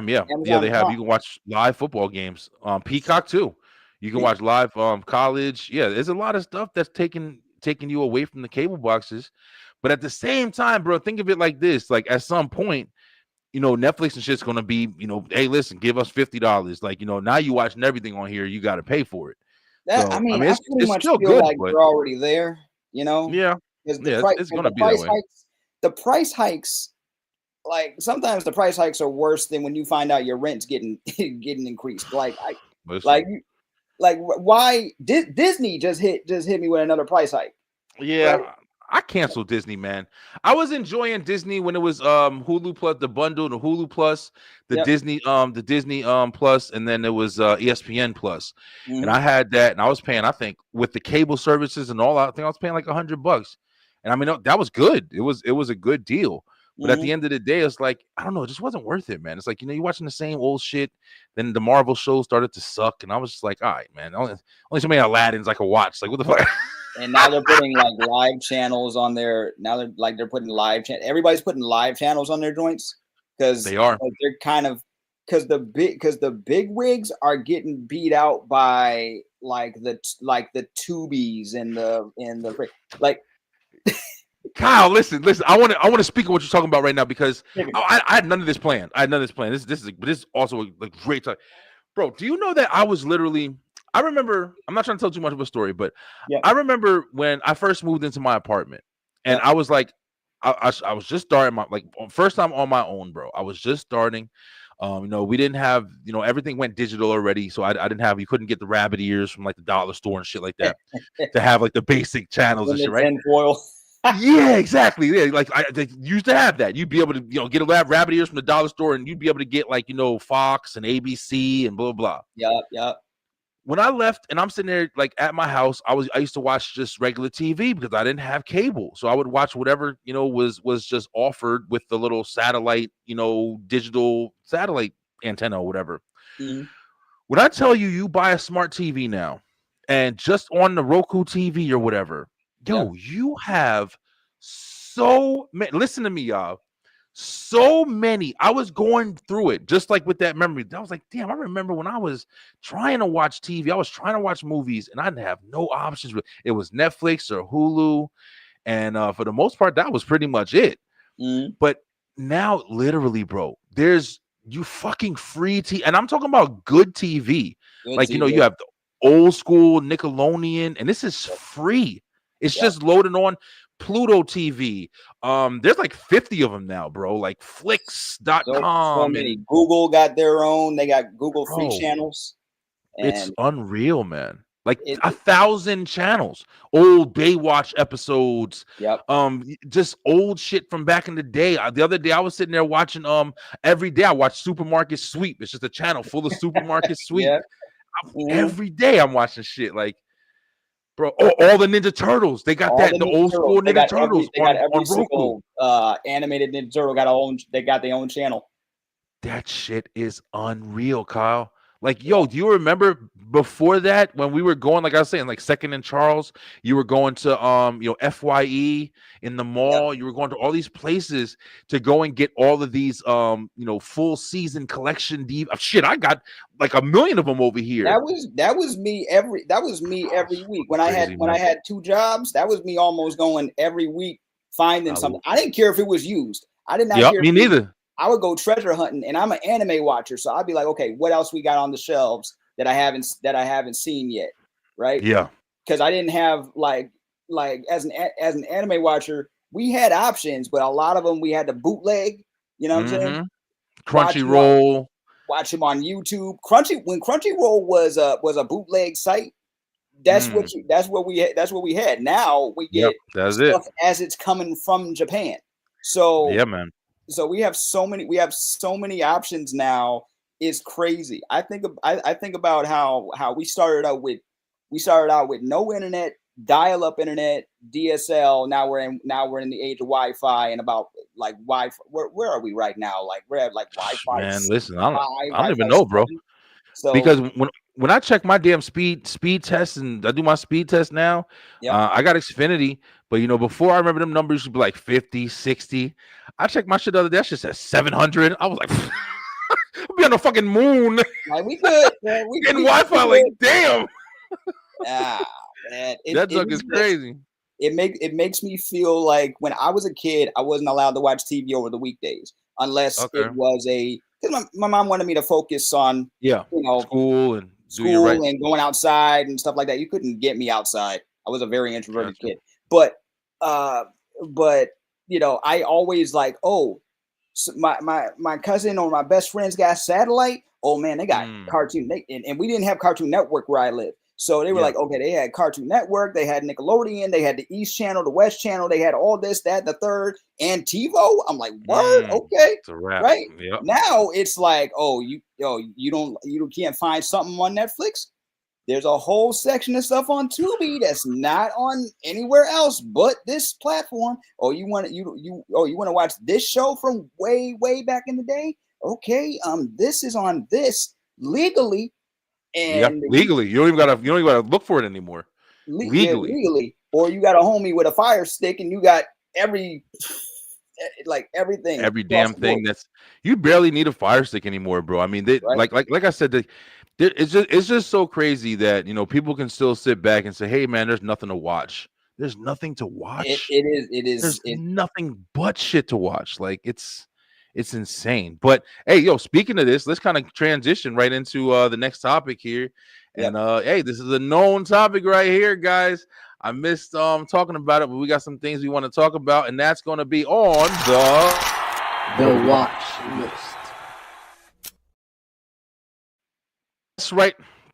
Yeah. They have. You can watch live football games. Peacock too. You can watch live college. Yeah, there's a lot of stuff that's taking you away from the cable boxes. But at the same time, bro, think of it like this: like at some point, Netflix and shit's gonna be, hey, listen, give us $50. Like, now you watching everything on here, you got to pay for it. I pretty much feel good, like you're already there. Yeah. Because it's gonna be that way. The price hikes, like sometimes the price hikes are worse than when you find out your rent's getting increased. Why Disney just hit me with another price hike. Yeah. Right? I canceled Disney, man. I was enjoying Disney when it was Hulu Plus, the bundle, the Hulu Plus, the Disney Plus, and then it was ESPN Plus. And I had that, and I was paying, I think, with the cable services and all, I think I was paying like $100. And I mean, that was good. It was a good deal. But at the end of the day, it's like, I don't know, it just wasn't worth it, man. It's like, you're watching the same old shit. Then the Marvel shows started to suck, and I was just like, all right, man, only so many Aladdins I could watch. Like, what the fuck? And now they're putting like live channels on there. Now they're putting everybody's putting live channels on their joints because they are. Like, they're kind of because the big wigs are getting beat out by the Tubies and the like. Kyle, listen. I want to speak on what you're talking about right now because I had none of this planned. This is also a great time, bro. Do you know that I was literally? I remember. I'm not trying to tell too much of a story, but I remember when I first moved into my apartment, and I was like, I was just starting my first time on my own, bro. I was just starting. We didn't have, everything went digital already, so I didn't have. You couldn't get the rabbit ears from like the dollar store and shit like that to have like the basic channels and shit, right? Yeah, exactly. Yeah, like they used to have that. You'd be able to, get a rabbit ears from the dollar store, and you'd be able to get like, Fox and ABC and blah blah. Yeah. When I left and I'm sitting there like at my house, I used to watch just regular TV because I didn't have cable, so I would watch whatever was just offered with the little satellite, digital satellite antenna or whatever. When I tell you, you buy a smart TV now, and just on the Roku TV or whatever. Yo, you have so many. Listen to me, y'all. So many. I was going through it just like with that memory. I was like, damn, I remember when I was trying to watch TV. I was trying to watch movies and I didn't have no options. It was Netflix or Hulu. And for the most part, that was pretty much it. But now, literally, bro, there's you fucking free TV. And I'm talking about good TV. You have the old school Nickelodeon, and this is free. It's just loading on Pluto TV. There's like 50 of them now, bro. Like Flix.com. So many. Google got their own. They got Google free channels. It's unreal, man. like It, 1,000 channels, old Baywatch episodes, yep. just old shit from back in the day. The other day I was sitting there watching every day I watch Supermarket Sweep. It's just a channel full of Supermarket Sweep. Yeah. Mhm. Every day I'm watching shit like, bro. Oh, all the Ninja Turtles. They got All that the the Ninja old Turtles. school They Ninja got Turtles every on Roku. single animated Ninja Turtle got their own channel. That shit is unreal, Kyle. Like, yo, do you remember before that when we were going, like I was saying, like Second and Charles, you were going to FYE in the mall, you were going to all these places to go and get all of these full season collection shit. I got like 1,000,000 of them over here. That was me every week. When I had 2 jobs, that was me almost going every week finding something. I didn't care if it was used. I did not care. Me neither. I would go treasure hunting, and I'm an anime watcher, so I'd be like, okay, what else we got on the shelves that I haven't seen yet, right? Yeah, because I didn't have like as an anime watcher, we had options, but a lot of them we had to bootleg. You know what I'm saying? Crunchyroll. Watch them on YouTube. When Crunchyroll was a bootleg site, that's what we had. Now we get stuff as it's coming from Japan. So yeah, man. So we have so many options now. It's crazy. I think about how we started out with no internet, dial-up internet, DSL. Now we're in the age of Wi-Fi, and about like Wi-Fi. Where are we right now? Like we're at like Wi-Fi. Man, listen, I don't even know, bro. So because when I check my damn speed test, and I do my speed test now, I got Xfinity, but before I remember them numbers used to be like 50, 60. I checked my shit the other day, that shit said 700. I was like, I'll be on the fucking moon. Like, we good, man. We getting Wi-Fi, like, damn. Man, that junk is crazy. It makes me feel like when I was a kid, I wasn't allowed to watch TV over the weekdays unless it was because my mom wanted me to focus on school and going outside and stuff like that. You couldn't get me outside. I was a very introverted kid, but I always like, so my cousin or my best friend's got satellite. Oh man, they got Cartoon, and we didn't have Cartoon Network where I live. So they were like, okay, they had Cartoon Network, they had Nickelodeon, they had the East Channel, the West Channel, they had all this, that, the third, and TiVo. I'm like, word, okay, it's a wrap. Right? Yep. Now it's like, you can't find something on Netflix. There's a whole section of stuff on Tubi that's not on anywhere else but this platform. Oh, you want to watch this show from way back in the day? Okay, this is on this legally. And legally, you don't even gotta look for it anymore. Legally, or you got a homie with a fire stick, and you got everything, every damn thing. You barely need a fire stick anymore, bro. I mean, like I said, it's just so crazy that people can still sit back and say, "Hey, man, there's nothing to watch. There's nothing to watch. It is. There's nothing but shit to watch. Like it's insane." But hey, speaking of this, let's kind of transition right into the next topic here. And hey, this is a known topic right here, guys. I missed talking about it, but we got some things we want to talk about, and that's going to be on the watch list.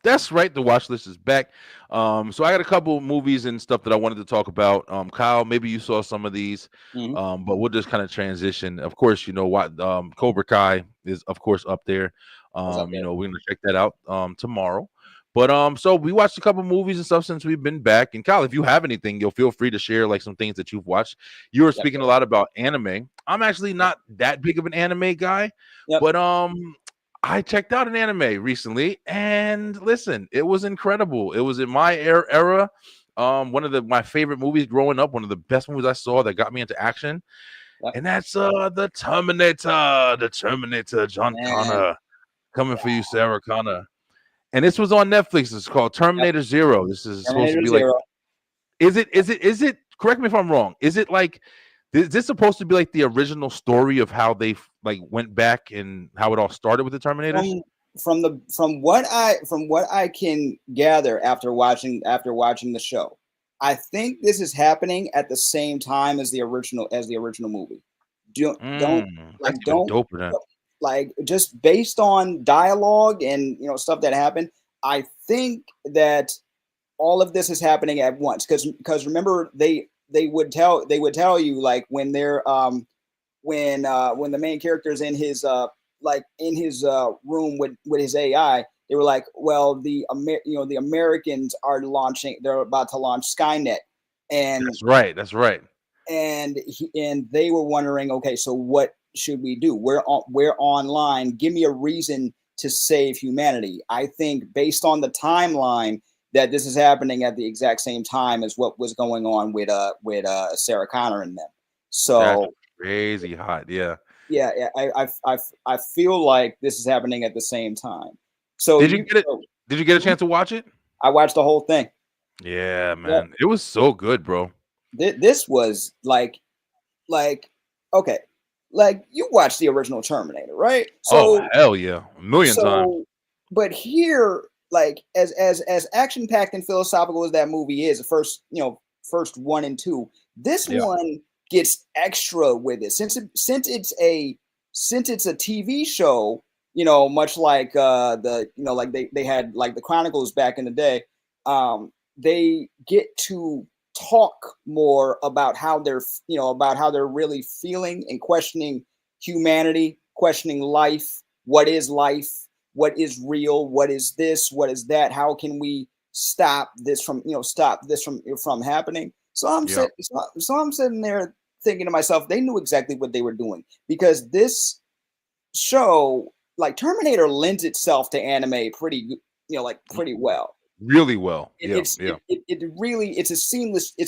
That's right. The watch list is back. So I got a couple movies and stuff that I wanted to talk about. Kyle, maybe you saw some of these, but we'll just kind of transition. Of course, what Cobra Kai is, of course, up there. We're gonna check that out tomorrow. But so we watched a couple movies and stuff since we've been back. And Kyle, if you have anything, you'll feel free to share like some things that you've watched. You were speaking a lot about anime. I'm actually not that big of an anime guy, but I checked out an anime recently, and listen, it was incredible. It was in my era. One of my favorite movies growing up, one of the best movies I saw that got me into action. And that's the Terminator, John Connor, coming for you, Sarah Connor. And this was on Netflix. It's called Terminator Zero. This is supposed to be like, is it, correct me if I'm wrong, is it like, is this supposed to be like the original story of how they like went back and how it all started with the Terminators? From what I can gather after watching the show, I think this is happening at the same time as the original movie. Just based on dialogue and stuff that happened, I think that all of this is happening at once, because remember they would tell you, like, when they're when the main character is in his room with his AI, they were like, well, the Americans are they're about to launch Skynet, and That's right. That's right. and they were wondering, okay, so what should we do? We're online. Give me a reason to save humanity. I think, based on the timeline, that this is happening at the exact same time as what was going on with Sarah Connor and them. So That's crazy hot. Yeah. yeah, I feel like this is happening at the same time. So Did you get it? Did you get a chance to watch it? I watched the whole thing. Yeah, man. It was so good, bro. This was like okay, like, you watched the original Terminator, right? So, Oh, hell yeah. A million times. but here, like, as action packed and philosophical as that movie is, the first 1 and 2, this one gets extra with it, since it's a TV show, much like like they had, like, the Chronicles back in the day. They get to talk more about how they're really feeling and questioning humanity, questioning life. What is life? What is real? What is this? What is that? How can we stop this from happening? So I'm sitting there thinking to myself, they knew exactly what they were doing, because this show, like Terminator, lends itself to anime pretty well. Really well. It's a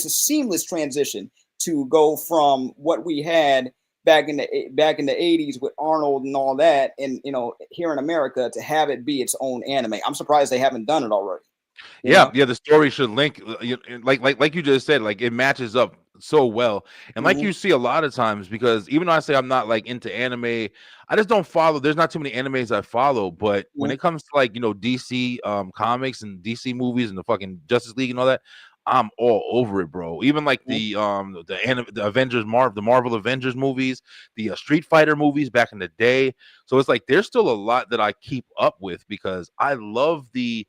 seamless transition to go from what we had back in the 80s with Arnold and all that, and here in America, to have it be its own anime. I'm surprised they haven't done it already. Yeah, the story should link, like you just said, like, it matches up so well. And like you see a lot of times, because even though I say I'm not like into anime, I just don't follow. There's not too many animes I follow, but when it comes to, like, DC comics and DC movies and the fucking Justice League and all that, I'm all over it, bro. Even like the Avengers, the Marvel Avengers movies, the Street Fighter movies back in the day. So it's like there's still a lot that I keep up with, because I love the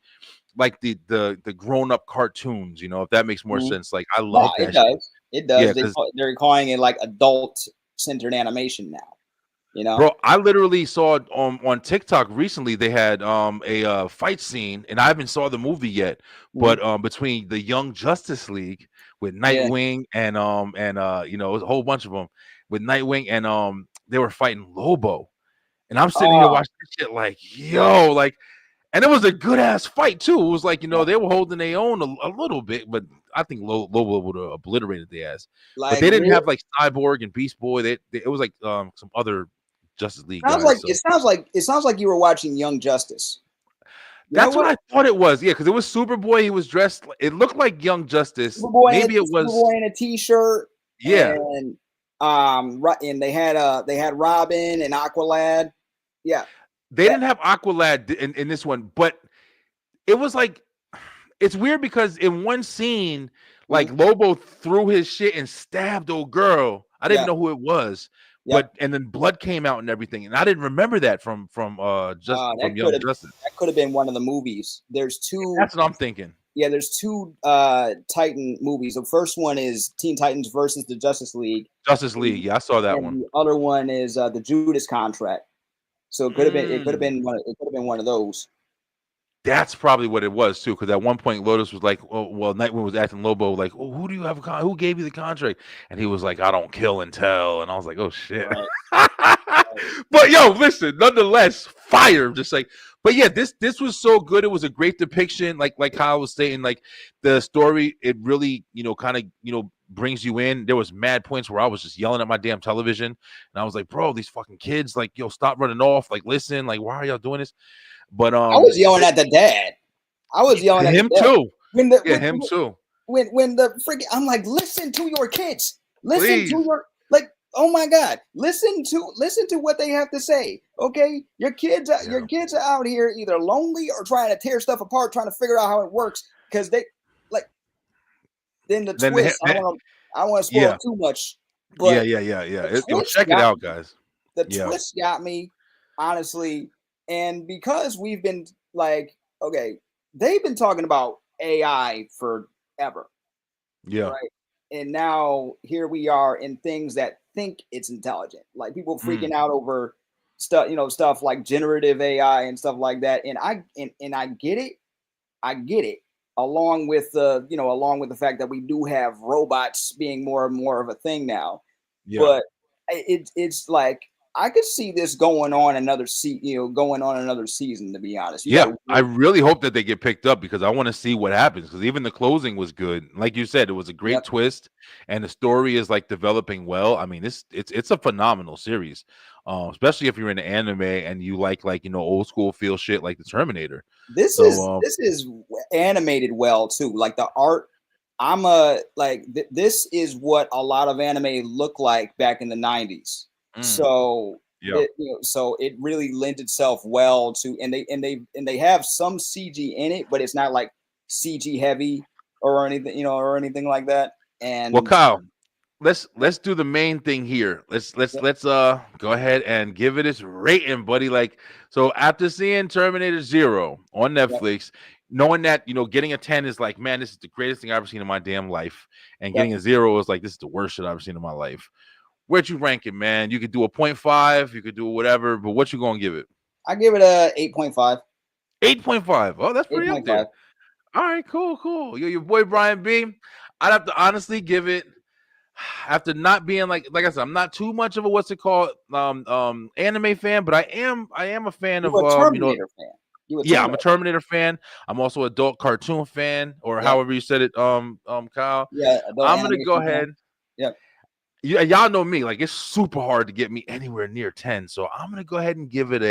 grown-up cartoons, if that makes more sense. Like, I love that shit. It does. Yeah, They're calling it, like, adult-centered animation now. Bro, I literally saw on TikTok recently, they had a fight scene, and I haven't saw the movie yet, but between the Young Justice League with Nightwing and it was a whole bunch of them with Nightwing, and they were fighting Lobo. And I'm sitting here watching this shit like, yo, like, and it was a good ass fight too. It was like, they were holding their own a little bit, but I think Lobo would have obliterated their ass. Like, but they didn't have like Cyborg and Beast Boy. It was like some other Justice League guys. It sounds like you were watching Young Justice. That's what I thought it was. Yeah, because it was Superboy. He was dressed. It looked like Young Justice. Maybe it was Superboy in a t-shirt. Yeah, and they had Robin and Aqualad. Yeah. They didn't have Aqualad in this one, but it was like, it's weird because in one scene, like, Lobo threw his shit and stabbed old girl. I didn't know who it was, but and then blood came out and everything, and I didn't remember that from Young Justice. That could have been one of the movies. There's two. That's what I'm thinking. Yeah, there's two Titan movies. The first one is Teen Titans versus the Justice League. Justice League, yeah, I saw that one. The other one is the Judas Contract. So it could have been. It could have been one. It could have been one of those. That's probably what it was too. Because at one point, Lotus was like, "Oh, well," Nightwing was asking Lobo like, "Oh, who do you have? Who gave you the contract?" And he was like, "I don't kill and tell." And I was like, "Oh shit." Right. But yo, listen, nonetheless, fire. Just like, but yeah, this was so good. It was a great depiction. Like Kyle was saying, like, the story, it really, kind of, brings you in. There was mad points where I was just yelling at my damn television, and I was like, bro, these fucking kids, like, yo, stop running off. Like, listen, like, why are y'all doing this? But I was yelling at the dad. I was yelling at him too. Him too. When the freaking, I'm like, listen to your kids. Listen to your, like, oh my God, listen to what they have to say. Okay, your kids are out here either lonely or trying to tear stuff apart, trying to figure out how it works, because they, like, then the twist. I don't want to spoil too much. But check it out, guys. The twist got me, honestly, and because we've been like, okay, they've been talking about AI forever. Yeah. Right. And now here we are in things that think it's intelligent. Like people freaking out over stuff, stuff like generative AI and stuff like that. And I get it. I get it. Along with along with the fact that we do have robots being more and more of a thing now. Yeah. But it's like I could see this going on another season, to be honest. Yeah, I really hope that they get picked up because I want to see what happens. Because even the closing was good, like you said, it was a great twist, and the story is like developing well. I mean, it's a phenomenal series, especially if you're into anime and you like old school feel shit like the Terminator. This is animated well too. Like the art, this is what a lot of anime looked like back in the 90s. So yeah, so it really lent itself well to, and they have some CG in it, but it's not like CG heavy or anything, or anything like that. And well, Kyle, let's do the main thing here. Let's go ahead and give it its rating, buddy. Like, so after seeing Terminator Zero on Netflix, knowing that getting a 10 is like, man, this is the greatest thing I've ever seen in my damn life, and getting a 0 is like, this is the worst shit I've ever seen in my life. Where'd you rank it, man? You could do a 0.5, you could do whatever, but what you gonna give it? I give it a 8.5. 8.5. Oh, that's pretty up there. All right, cool. Your boy Brian B. I'd have to honestly give it, after not being like I said, I'm not too much of a anime fan, but I am a fan of Terminator fan. Yeah, I'm a Terminator fan. I'm also an adult cartoon fan, or however you said it, Kyle. Yeah, I'm gonna go ahead. Yep. Y'all know me, like it's super hard to get me anywhere near 10, so I'm gonna go ahead and give it a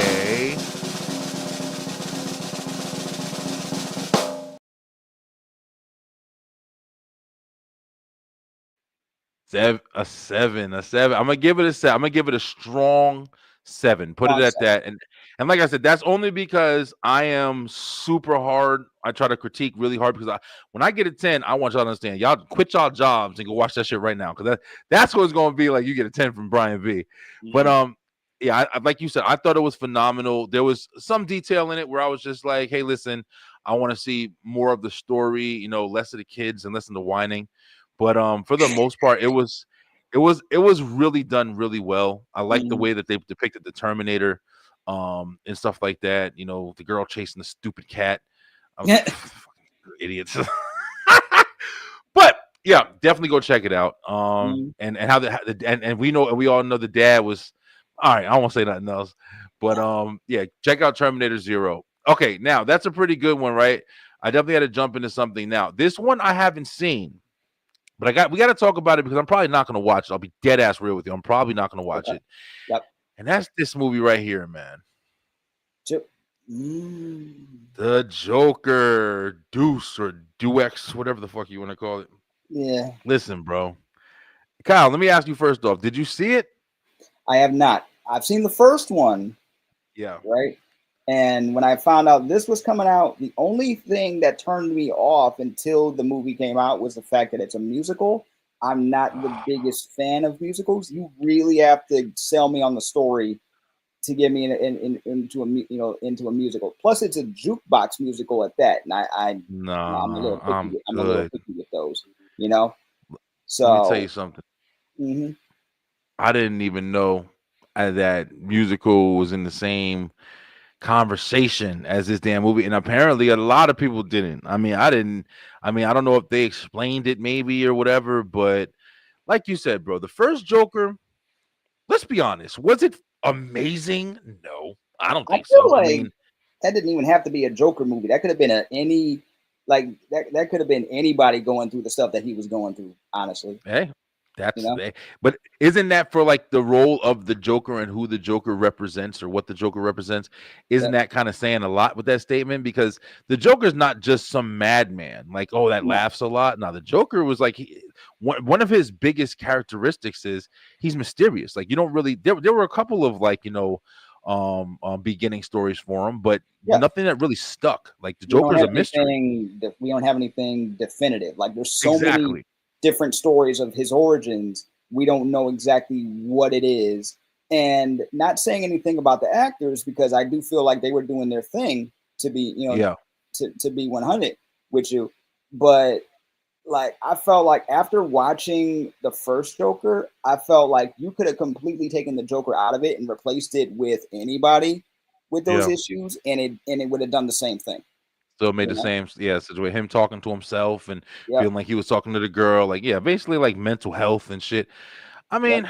7. I'm gonna give it a 7. I'm gonna give it a strong 7. Put it at that. And like I said, that's only because I am super hard. I try to critique really hard because when I get a 10, I want y'all to understand. Y'all quit y'all jobs and go watch that shit right now, because that's what it's gonna be like. You get a 10 from Brian V. But yeah, I like you said, I thought it was phenomenal. There was some detail in it where I was just like, hey, listen, I want to see more of the story, less of the kids and less of the whining. But for the most part, it was really done really well. I like the way that they depicted the Terminator, and stuff like that. The girl chasing the stupid cat. Idiots. But yeah, definitely go check it out. And how and we all know the dad was all right. I won't say nothing else, but yeah, check out Terminator Zero. Okay, now that's a pretty good one, right? I definitely had to jump into something now. This one I haven't seen. But we got to talk about it because I'm probably not going to watch it. I'll be dead ass real with you. I'm probably not going to watch it. Yep. And that's this movie right here, man. The Joker, Deuce or Duex, whatever the fuck you want to call it. Yeah. Listen, bro. Kyle, let me ask you first off. Did you see it? I have not. I've seen the first one. Yeah. Right. And when I found out this was coming out, the only thing that turned me off until the movie came out was the fact that it's a musical. I'm not the biggest fan of musicals. You really have to sell me on the story to get me into a musical. Plus, it's a jukebox musical at that, and I'm a little picky with those. So let me tell you something. I didn't even know that musical was in the same conversation as this damn movie, and apparently a lot of people didn't. I don't know if they explained it maybe or whatever, but like you said, bro, the first Joker, let's be honest, was it amazing? No, I don't think so. Like, I mean, that didn't even have to be a Joker movie. That could have been that could have been anybody going through the stuff that he was going through, honestly. Hey, but isn't that for like the role of the Joker and who the Joker represents or what the Joker represents? Isn't that kind of saying a lot with that statement? Because the Joker's not just some madman, like, oh, that laughs a lot. Now, the Joker was like, one of his biggest characteristics is he's mysterious. Like, you don't really, there were a couple of like, beginning stories for him, but nothing that really stuck. Like the Joker's a mystery. We don't have anything definitive. Like there's so many different stories of his origins. We don't know exactly what it is, and not saying anything about the actors because I do feel like they were doing their thing to be, to be 100. with you, but like I felt like after watching the first Joker, I felt like you could have completely taken the Joker out of it and replaced it with anybody with those Yeah. issues, and it would have done the same thing. Still made You the know? same, yeah, situation. Him talking to himself and Yep. feeling like he was talking to the girl, like, yeah, basically like mental health and shit. I Yep. mean,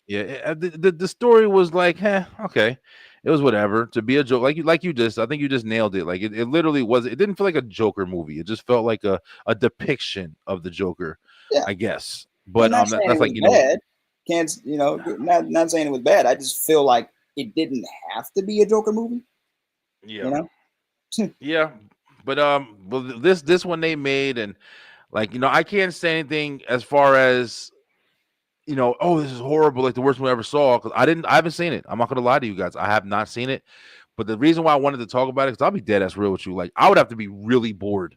yeah, the story was like, okay, it was whatever to be a joke. Like you just, I think you just nailed it. Like it literally was. It didn't feel like a Joker movie. It just felt like a depiction of the Joker, Yeah. I guess. I'm But not saying that's it like was you know, bad. Can't not saying it was bad. I just feel like it didn't have to be a Joker movie. yeah, You know? yeah. But well, this one they made, and like I can't say anything as far as oh, this is horrible, like the worst one I ever saw. Because I haven't seen it. I'm not gonna lie to you guys. I have not seen it. But the reason why I wanted to talk about it, because I'll be dead ass real with you. Like, I would have to be really bored.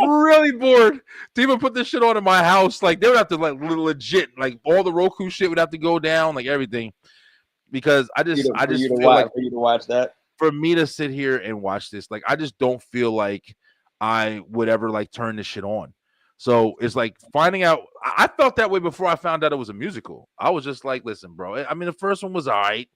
Really bored to even put this shit on in my house. Like, they would have to like legit, like all the Roku shit would have to go down, like everything. Because I For you just to feel like watch that. for me to sit here and watch this, like I just don't feel like I would ever like turn this shit on. So it's like finding out. I felt that way before I found out it was a musical. I was just like, listen, bro. I mean, the first one was all right,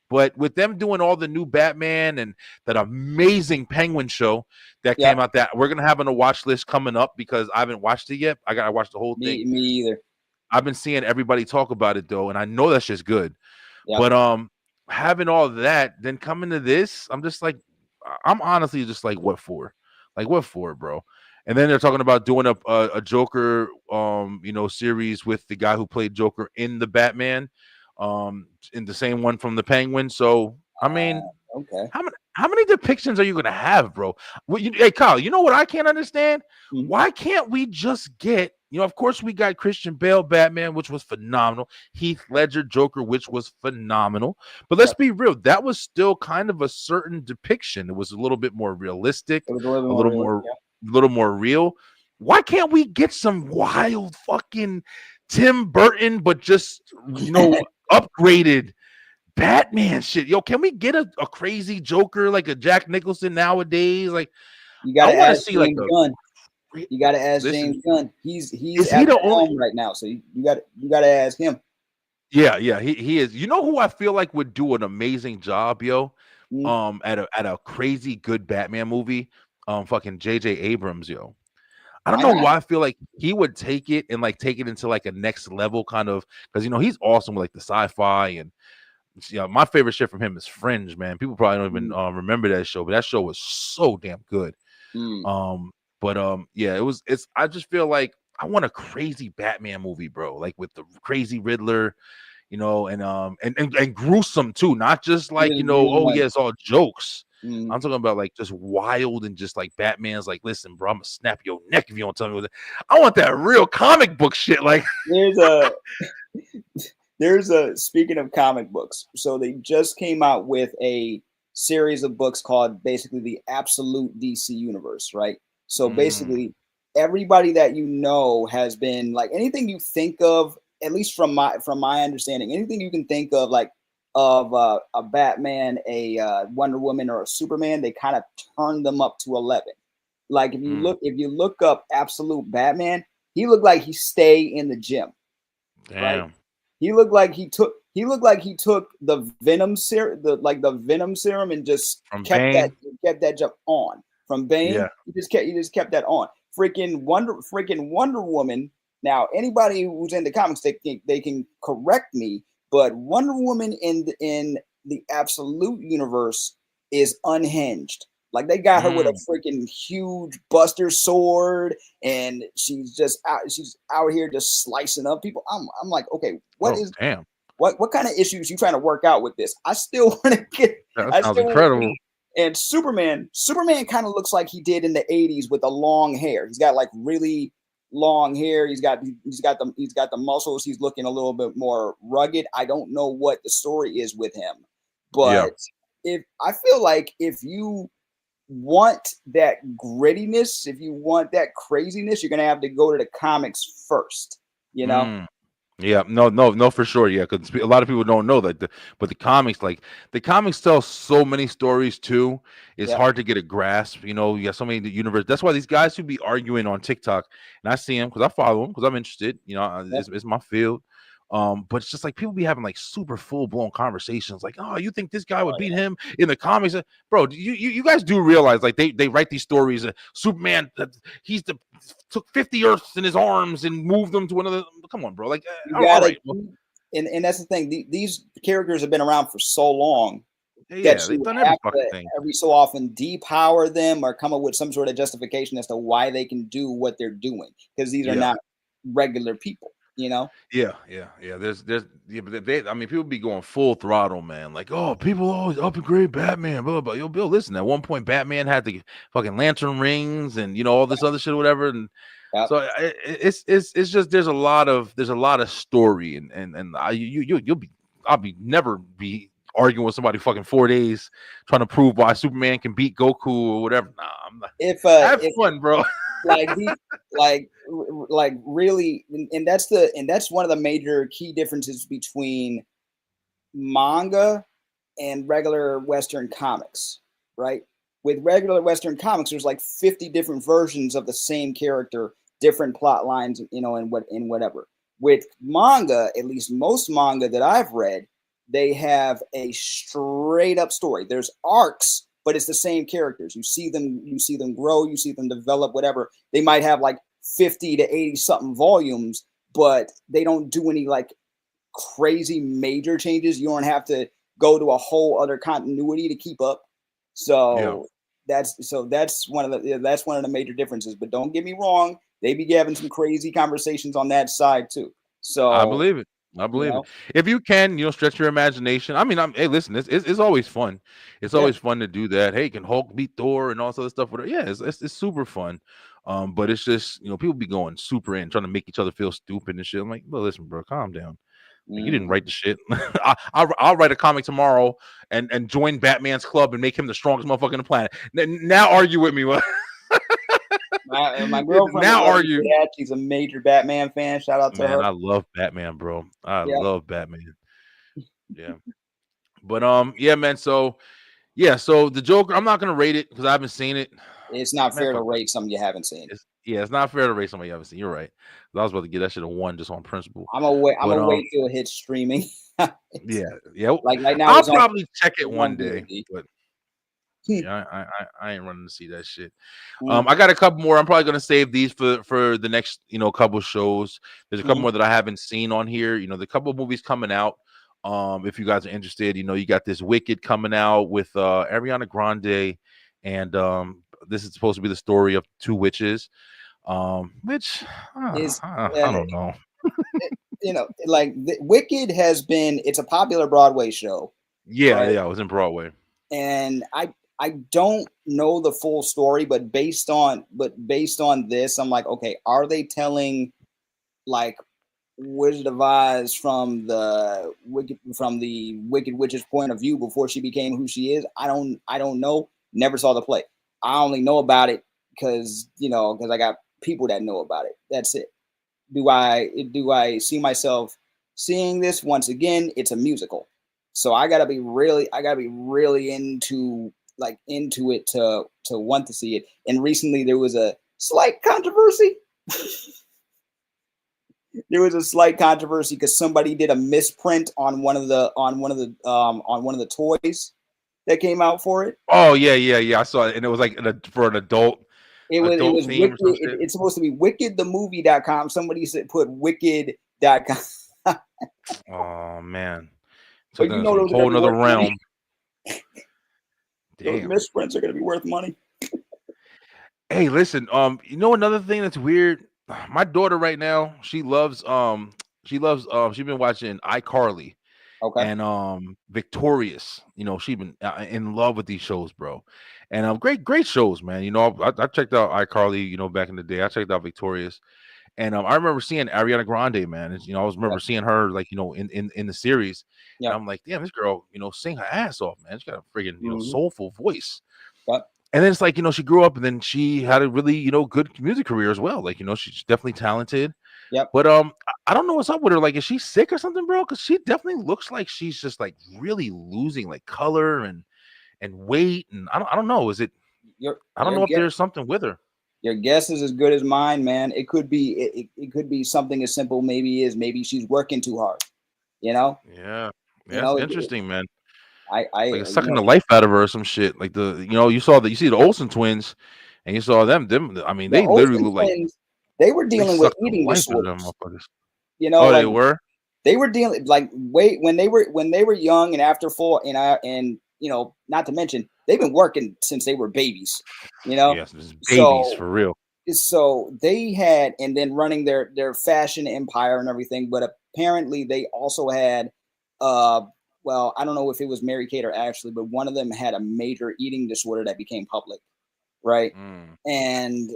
but with them doing all the new Batman and that amazing Penguin show that Yeah. came out, that we're gonna have on a watch list coming up because I haven't watched it yet. I gotta watch the whole thing. Me either. I've been seeing everybody talk about it though, and I know that's just good. Yeah. But having all that, then coming to this, I'm just like, I'm honestly just like, what for? Like, what for, bro? And then they're talking about doing a Joker, series with the guy who played Joker in the Batman, in the same one from the Penguin. So, I mean, Okay. how many depictions are you gonna have, bro? Hey, Kyle, you know what I can't understand? Mhm. Why can't we just get, of course we got Christian Bale Batman, which was phenomenal. Heath Ledger Joker, which was phenomenal. But let's be real, that was still kind of a certain depiction. It was a little bit more realistic, It was a little bit a more little realistic. more, little more real. Why can't we get some wild fucking Tim Burton, but just upgraded Batman shit? Yo, can we get a crazy Joker like a Jack Nicholson nowadays? Like, You I gotta want to ask see like James a. Gunn. You gotta ask Listen, James Gunn. He's is at he the the only? helm right now, so you gotta ask him. Yeah, he is. You know who I feel like would do an amazing job, yo? Mhm. At a crazy good Batman movie, fucking J.J. Abrams, yo. I don't Why know not? why I feel like he would take it and like take it into like a next level kind of, because he's awesome with like the sci-fi and my favorite shit from him is Fringe, man. People probably don't even remember that show, but that show was so damn good. Mm. But yeah, it's I just feel like I want a crazy Batman movie, bro, like with the crazy Riddler, and gruesome too, not just like, oh yeah, it's all jokes. Mm. I'm talking about like just wild and just like Batman's like, listen, bro, I'm gonna snap your neck if you don't tell me what I want that real comic book shit. Like There's a speaking of comic books, so they just came out with a series of books called basically the Absolute DC Universe, right? So basically, everybody that has been like anything you think of, at least from my understanding, anything you can think of, like of a Batman, a Wonder Woman, or a Superman, they kind of turned them up to 11. Like if you look up Absolute Batman, he looked like he stay in the gym, right? damn. He looked like he took the venom serum, the venom serum, and just From kept Bane? that jump on. From Bane, Yeah. he just kept that on. Freaking Wonder Woman. Now, anybody who's into comics, they can correct me, but Wonder Woman in the Absolute universe is unhinged. Like they got her with a freaking huge Buster sword, and she's out here just slicing up people. I'm like, okay, Damn. what kind of issues you trying to work out with this? I still want to get. That I sounds still wanna- incredible. And Superman kind of looks like he did in the 80s with the long hair. He's got like really long hair. He's got the muscles. He's looking a little bit more rugged. I don't know what the story is with him, but if I feel like if you want that grittiness, if you want that craziness, you're gonna have to go to the comics first. Yeah. Yeah, no, for sure. Yeah, because a lot of people don't know that. But the comics, like the comics, tell so many stories too. It's Yep. hard to get a grasp. You know, you got so many in the universe. That's why these guys who be arguing on TikTok, and I see them because I follow them because I'm interested. You know, Yep. it's my field. But it's just like people be having like super full blown conversations, like, oh, you think this guy would Oh, beat him in the comics, bro? You guys do realize like they write these stories. Superman, he's the took 50 Earths in his arms and moved them to another. Come on, bro. Like, you all gotta, right. Well, and that's the thing. These characters have been around for so long yeah, that they've you done every have fucking to thing. every so often depower them or come up with some sort of justification as to why they can do what they're doing, because these are Yeah, not regular people, you know. yeah. Yeah, but I mean, people be going full throttle, man. Like, oh, people always upgrade Batman, blah, blah, blah. Yo, Bill, listen, at one point, Batman had the fucking lantern rings and, you know, all this other shit, whatever. And Yep. so it's just there's a lot of story and I'll be never be arguing with somebody fucking 4 days trying to prove why Superman can beat Goku or whatever. Nah, I'm not. Have If fun, bro. like the like really, and that's one of the major key differences between manga and regular Western comics, right? With regular Western comics, there's like 50 different versions of the same character, different plot lines, you know, and whatever. With manga, at least most manga that I've read, they have a straight up story. There's arcs, but it's the same characters. You see them grow, you see them develop, whatever. They might have like 50 to 80 something volumes, but they don't do any like crazy major changes. You don't have to go to a whole other continuity to keep up. Yeah, So that's one of the that's one of the major differences. But don't get me wrong, they be having some crazy conversations on that side too. I So believe it. I you believe it. know, If you can, you know, stretch your imagination. I mean, hey, listen, it's always fun. It's yeah. always fun to do that. Hey, can Hulk beat Thor and all this other stuff? Whatever. Yeah, it's super fun. But it's just, you know, people be going super in, trying to make each other feel stupid and shit. I'm like, well, listen, bro, calm down. Like, you didn't Mhm. write the shit. I'll write a comic tomorrow and join Batman's club and make him the strongest motherfucker on the planet. Now argue with me. My girlfriend would Now love to argue. hear that. She's a major Batman fan. Shout out to Man, her. I love Batman, bro. I Yeah, love Batman. Yeah. But yeah, man. So yeah, so the Joker, I'm not gonna rate it because I haven't seen it. it's not Man, fair to fuck that. rate something you haven't seen. It's not fair to rate somebody you haven't seen. You're right. 'Cause I was about to give that shit a 1 just on principle. I'm gonna wait. I'm But gonna wait till it hits streaming. yeah, yeah. Like right now, I'll it's on probably check it one one day. VOD. But yeah, I ain't running to see that shit. Mm, I got a couple more. I'm probably gonna save these for the next, you know, couple shows. There's a couple mm. more that I haven't seen on here. You know, the couple of movies coming out. If you guys are interested, you know, you got this Wicked coming out with Ariana Grande, and this is supposed to be the story of two witches. Which Is I don't know. you know, like Wicked has been. It's a popular Broadway show, Yeah, right? yeah, it was in Broadway. And I don't know the full story, but based on this, I'm like, okay, are they telling like Wizard of Oz from the Wicked Witch's point of view before she became who she is? I don't know. Never saw the play. I only know about it because I got people that know about it. That's it. Do I see myself seeing this once again? It's a musical, so I gotta be really into it to want to see it. And recently there was a slight controversy. There was a slight controversy because somebody did a misprint on one of the toys that came out for it. Oh yeah. I saw it, and it was like for an It adult was theme or wicked. some shit. It's supposed to be wickedthemovie.com. Somebody said put wicked.com. Oh man, But took you that in know some those are gonna whole be nother worth money. realm. Those Damn. misprints are gonna be worth money. Hey, listen. You know another thing that's weird. My daughter right now, she's been watching iCarly Okay. and Victorious. You know, she's been in love with these shows, bro. And great shows, man. You know, I checked out iCarly. You know, back in the day, I checked out Victorious. And I remember seeing Ariana Grande, man. And, you know, I was remember Yep. seeing her like, you know, in the series. And Yep. I'm like, damn, this girl, you know, sing her ass off, man. She got a friggin', you know, Mm-hmm. soulful voice. Yep. And then it's like, you know, she grew up and then she had a really, you know, good music career as well. Like, you know, she's definitely talented. Yep. But I don't know what's up with her. Like, is she sick or something, bro? Because she definitely looks like she's just like really losing like color and weight, and I don't know. Is it? I don't know if there's something with her. Your guess is as good as mine, man. It could be it could be something as simple maybe she's working too hard. You know. Yeah, You that's know. interesting, man. I Like it's you sucking know the life out of her or some shit. Like you see the Olsen twins, and you saw them. I mean, the they literally Olsen look like twins, they were they dealing with sucked the eating life out of them disorders. motherfuckers. You know, Oh, they like were. they were dealing like when they were young and after four and you know, not to mention they've been working since they were babies. You know, Yes, this is babies so for real. they had and then running their fashion empire and everything, but apparently they also had well, I don't know if it was Mary Kate or Ashley, but one of them had a major eating disorder that became public, right? Mm, And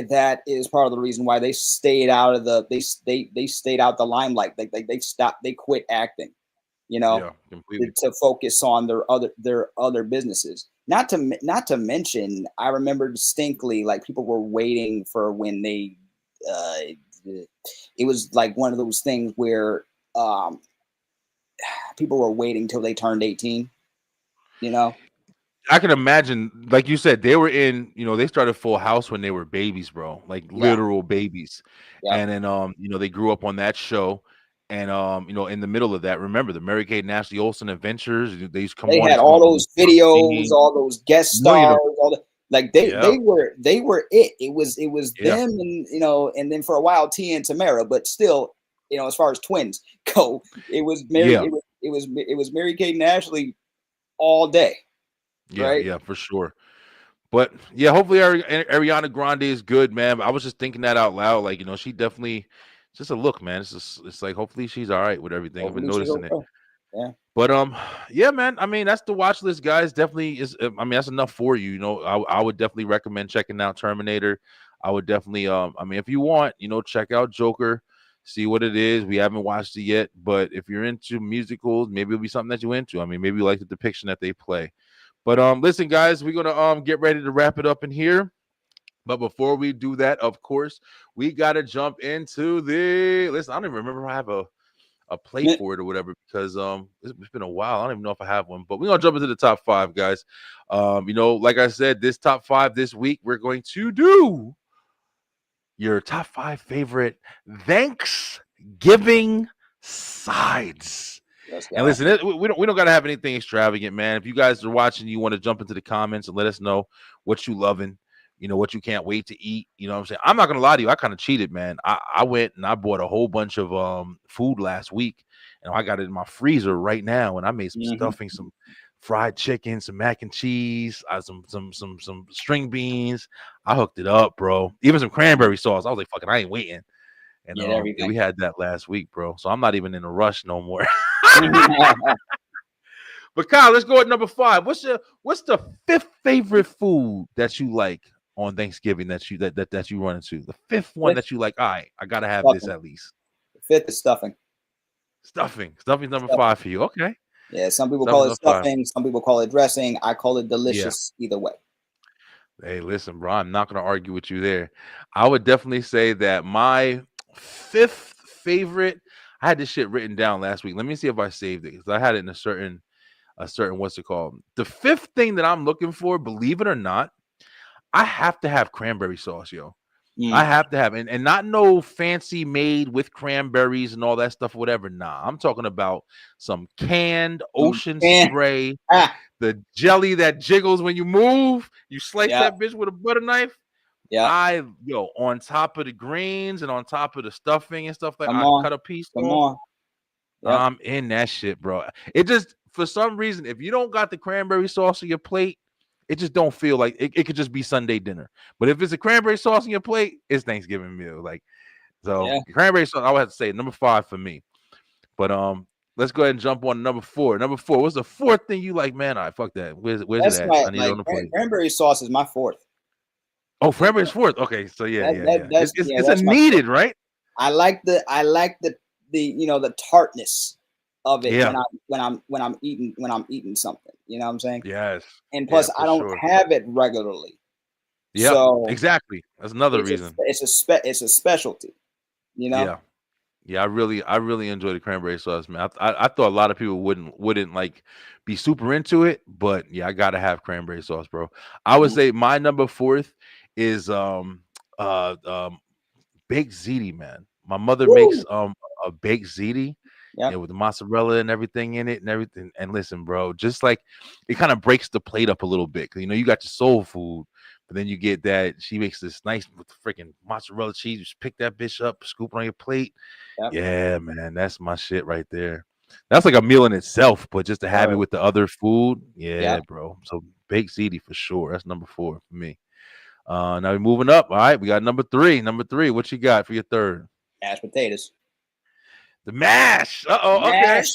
that is part of the reason why they stayed out of they stayed out the limelight. They quit acting, you know, yeah, completely. to focus on their other businesses. Not to mention, I remember distinctly like people were waiting for when they uh, it was like one of those things where people were waiting till they turned 18, you know. I can imagine, like you said, they were in, they started Full House when they were babies, bro, like Yeah. literal babies. Yep. And then, they grew up on that show. And, in the middle of that, remember the Mary Kate and Ashley Olsen adventures? They used to come They on, had used to all be those videos, scene, all those guest million stars, of, all the like yeah, they were it. It was yeah, them and you know, and then for a while Tia and Tamara, but still, you know, as far as twins go, yeah, it was Mary Kate and Ashley all day, yeah, right? yeah, for sure. But yeah, hopefully Ariana Grande is good, man. I was just thinking that out loud. Like, she definitely just a look, man. It's like hopefully she's all right with everything. I've been Hopefully she's noticing it. okay. Yeah. But yeah, man. I mean, that's the watch list, guys. Definitely is. I mean, that's enough for you. I would definitely recommend checking out Terminator. I would definitely. I mean, if you want, check out Joker. See what it is. We haven't watched it yet, but if you're into musicals, maybe it'll be something that you're into. I mean, maybe you like the depiction that they play. But listen, guys, we're gonna get ready to wrap it up in here. But before we do that, of course, we gotta jump into the listen. I don't even remember if I have a plate Yeah. for it or whatever because it's been a while. I don't even know if I have one, but we're gonna jump into the top five, guys. Like I said, this top five this week, we're going to do your top five favorite Thanksgiving sides. Let's And go. listen, we don't gotta have anything extravagant, man. If you guys are watching, you want to jump into the comments and let us know what you loving, what you can't wait to eat. You know what I'm saying? I'm not gonna lie to you, I kind of cheated, man. I went and I bought a whole bunch of food last week, and I got it in my freezer right now, and I made some Mhm. stuffing, some fried chicken, some mac and cheese, some string beans. I hooked it up, bro. Even some cranberry sauce. I was like, fucking, I ain't waiting. And Get yeah, we everything. had that last week, bro. So I'm not even in a rush no more. But Kyle, let's go at number five. What's the fifth favorite food that you like on Thanksgiving that you run into? The fifth one Fifth, that you like, all right, I gotta have this stuffing. at least. Fifth is stuffing. Stuffing. Stuffing's number Stuffing. five for you. Okay. Yeah, some people call Stuffing's it number five. stuffing, some people call it dressing. I call it Yeah. delicious either way. Hey, listen, bro. I'm not gonna argue with you there. I would definitely say that my fifth favorite. I had this shit written down last week. Let me see if I saved it because I had it in a certain what's it called? The fifth thing that I'm looking for, believe it or not, I have to have cranberry sauce, yo. I Mm. have to have and not no fancy made with cranberries and all that stuff, whatever. Nah, I'm talking about some canned ocean Eh. spray, Ah, the jelly that jiggles when you move. You slice yeah, that bitch with a butter knife. yeah. On top of the greens and on top of the stuffing and stuff like Come I on, cut a piece come off. on. Yep. I'm in that shit, bro. It just for some reason, if you don't got the cranberry sauce on your plate, it just don't feel like it could just be Sunday dinner. But if it's a cranberry sauce on your plate, it's Thanksgiving meal. Like so, Yeah. cranberry sauce. I would have to say number five for me. But let's go ahead and jump on number four. Number four. What's the fourth thing you like, man? All right, fuck that. Where's it That's at? my I need it like on the plate. cranberry sauce is my fourth. Oh, cranberry's fourth. Okay, so yeah. That's It's a that's my needed, fourth. right? I like the you know the tartness of it Yeah. when I'm eating something. You know what I'm saying? Yes. And Yeah, plus for I don't sure. have it regularly. Yep. So Exactly. That's another reason. it's a specialty, you know? Yeah. Yeah, I really enjoy the cranberry sauce, man. I thought a lot of people wouldn't like be super into it, but yeah, I gotta have cranberry sauce, bro. I would Mhm. say my number fourth is uh um baked ziti, man. My mother makes Woo! a baked ziti, Yep. with the mozzarella and everything in it and everything. And listen, bro, just like it kind of breaks the plate up a little bit. 'Cause, you got your soul food, but then you get that she makes this nice with freaking mozzarella cheese. You just pick that bitch up, scoop it on your plate. Yep. Yeah, man, that's my shit right there. That's like a meal in itself, but just to have it Word. with the other food, yeah, Yep. bro. So baked ziti for sure. That's number four for me. Now we're moving up. All right, we got number three. Number three, what you got for your third? Mashed potatoes. The mash. Uh-oh, okay. Mash.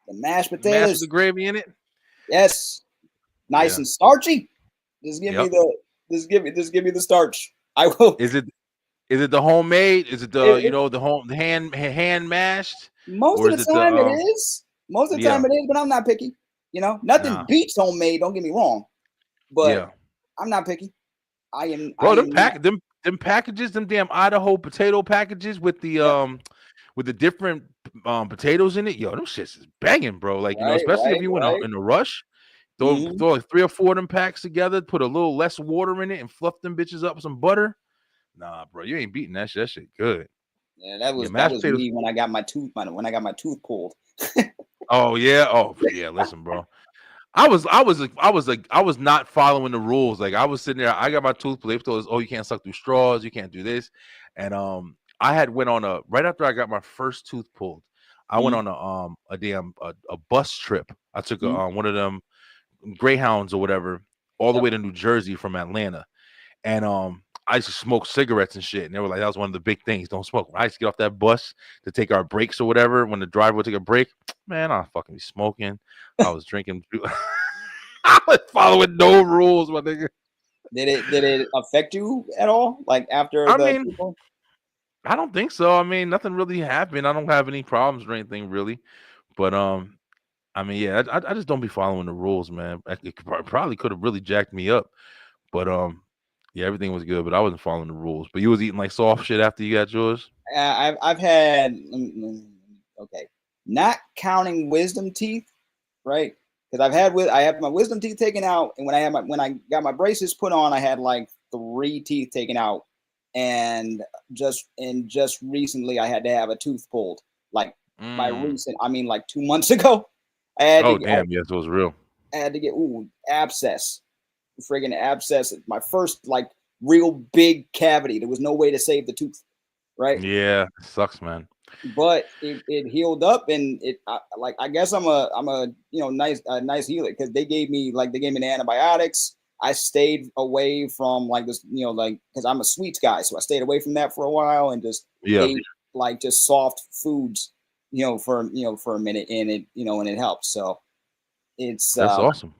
The mashed The mash with the potatoes. gravy in it. Yes. Nice Yeah. and starchy. Just give me Yep. the just give me the starch. I will. Is it the homemade? Is it the It, it, the hand mashed, most or of is the it the time it is. Most of the yeah, time it is, but I'm not picky. Nothing nah, beats homemade. Don't get me wrong, but yeah, I'm not picky. I am. I bro. am not. Them packages, them damn Idaho potato packages Yep. with the different potatoes in it. Yo, them shits is banging, bro. Like Right. especially if Right. you Right. in a rush. Hmm. Throw like three or four of them packs together, put a little less water in it, and fluff them bitches up with some butter. Nah, bro, you ain't beating that shit. That shit good. Yeah. That Yeah, was mashed potatoes. me when I got my tooth pulled. Oh yeah. Oh yeah. Listen, bro. I was not following the rules. Like I was sitting there. I got my tooth pulled. They told us, oh, you can't suck through straws. You can't do this. And I had went on a right after I got my first tooth pulled. I went Mm-hmm. on a bus trip. I took Mm-hmm. one of them Greyhounds or whatever all the Yep. way to New Jersey from Atlanta. And I used to smoke cigarettes and shit. And they were like, that was one of the big things. Don't smoke. When I used to get off that bus to take our breaks or whatever, when the driver would take a break, man, I fucking be smoking. I was drinking. I was following no rules, my nigga. Did it affect you at all? Like after I the mean, people? I don't think so. I mean, nothing really happened. I don't have any problems or anything really. But I mean, yeah, I just don't be following the rules, man. Probably could have really jacked me up. But yeah, everything was good, but I wasn't following the rules. But you was eating like soft shit after you got yours. I've had okay, not counting wisdom teeth, right? Because I have my wisdom teeth taken out, and when I got my braces put on, I had like three teeth taken out, and just recently I had to have a tooth pulled. Like by Mm. recent, I mean like 2 months ago, I had to Oh damn, yes, it was real. I had to get abscess, friggin' abscess. My first like real big cavity. There was no way to save the tooth, right? Yeah, sucks, man. But it healed up, and like I guess I'm a nice healer because they gave me the antibiotics. I stayed away from like this, like because I'm a sweets guy, so I stayed away from that for a while and just Yeah, ate like just soft foods, for a minute, and it helps. So it's that's awesome.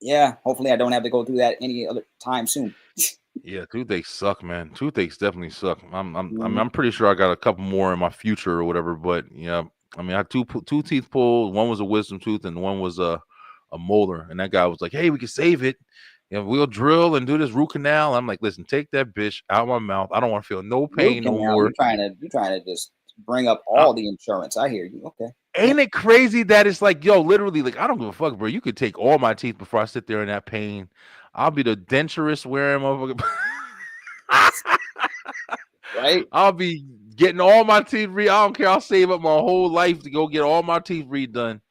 yeah. Hopefully, I don't have to go through that any other time soon. Yeah, toothaches suck, man. Toothaches definitely suck. Mhm. I'm pretty sure I got a couple more in my future or whatever. But yeah, I mean, I had two teeth pulled. One was a wisdom tooth, and one was a molar. And that guy was like, "Hey, we can save it. We'll drill and do this root canal." I'm like, "Listen, take that bitch out of my mouth. I don't want to feel no Root pain no canal. more." You trying to just bring up all the insurance. I hear you. Okay. Ain't it crazy that it's like, yo, literally, like, I don't give a fuck, bro. You could take all my teeth before I sit there in that pain. I'll be the denturist wearing motherfucker. Right. I'll be getting all my teeth I don't care. I'll save up my whole life to go get all my teeth redone.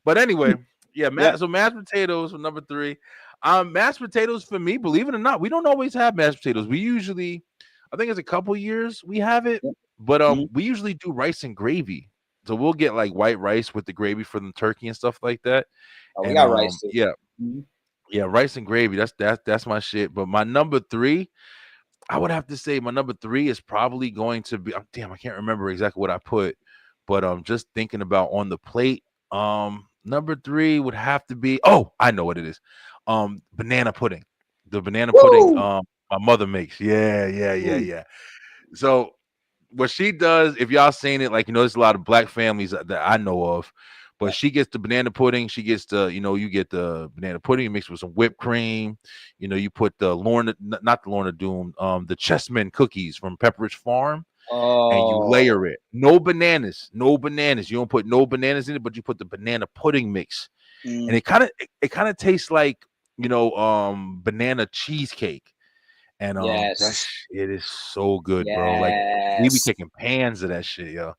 But anyway, yeah, Yep. so mashed potatoes for number three. Mashed potatoes for me, believe it or not, we don't always have mashed potatoes. We usually, I think it's a couple years we have it, Yep. but Mhm. we usually do rice and gravy. So we'll get like white rice with the gravy for the turkey and stuff like that. Oh, we And got rice too. yeah, Mhm. yeah, rice and gravy. That's my shit. But my number three, I would have to say my number three is probably going to be. Damn, I can't remember exactly what I put, but just thinking about on the plate. Number three would have to be. Oh, I know what it is. Banana pudding. The banana pudding. Woo! My mother makes. Yeah, yeah, yeah, Mm. yeah. So what she does, if y'all seen it, like there's a lot of black families that I know of, but Yeah. she gets the banana pudding. She gets you get the banana pudding mixed with some whipped cream. You put the Lorna, not the Lorna Doone, the Chessmen cookies from Pepperidge Farm. and you Oh, layer it. No bananas, no bananas. You don't put no bananas in it, but you put the banana pudding mix, and mm, it kind of tastes like banana cheesecake. And that yes, shit is so good, bro. Like we be yes. taking pans of that shit, yo.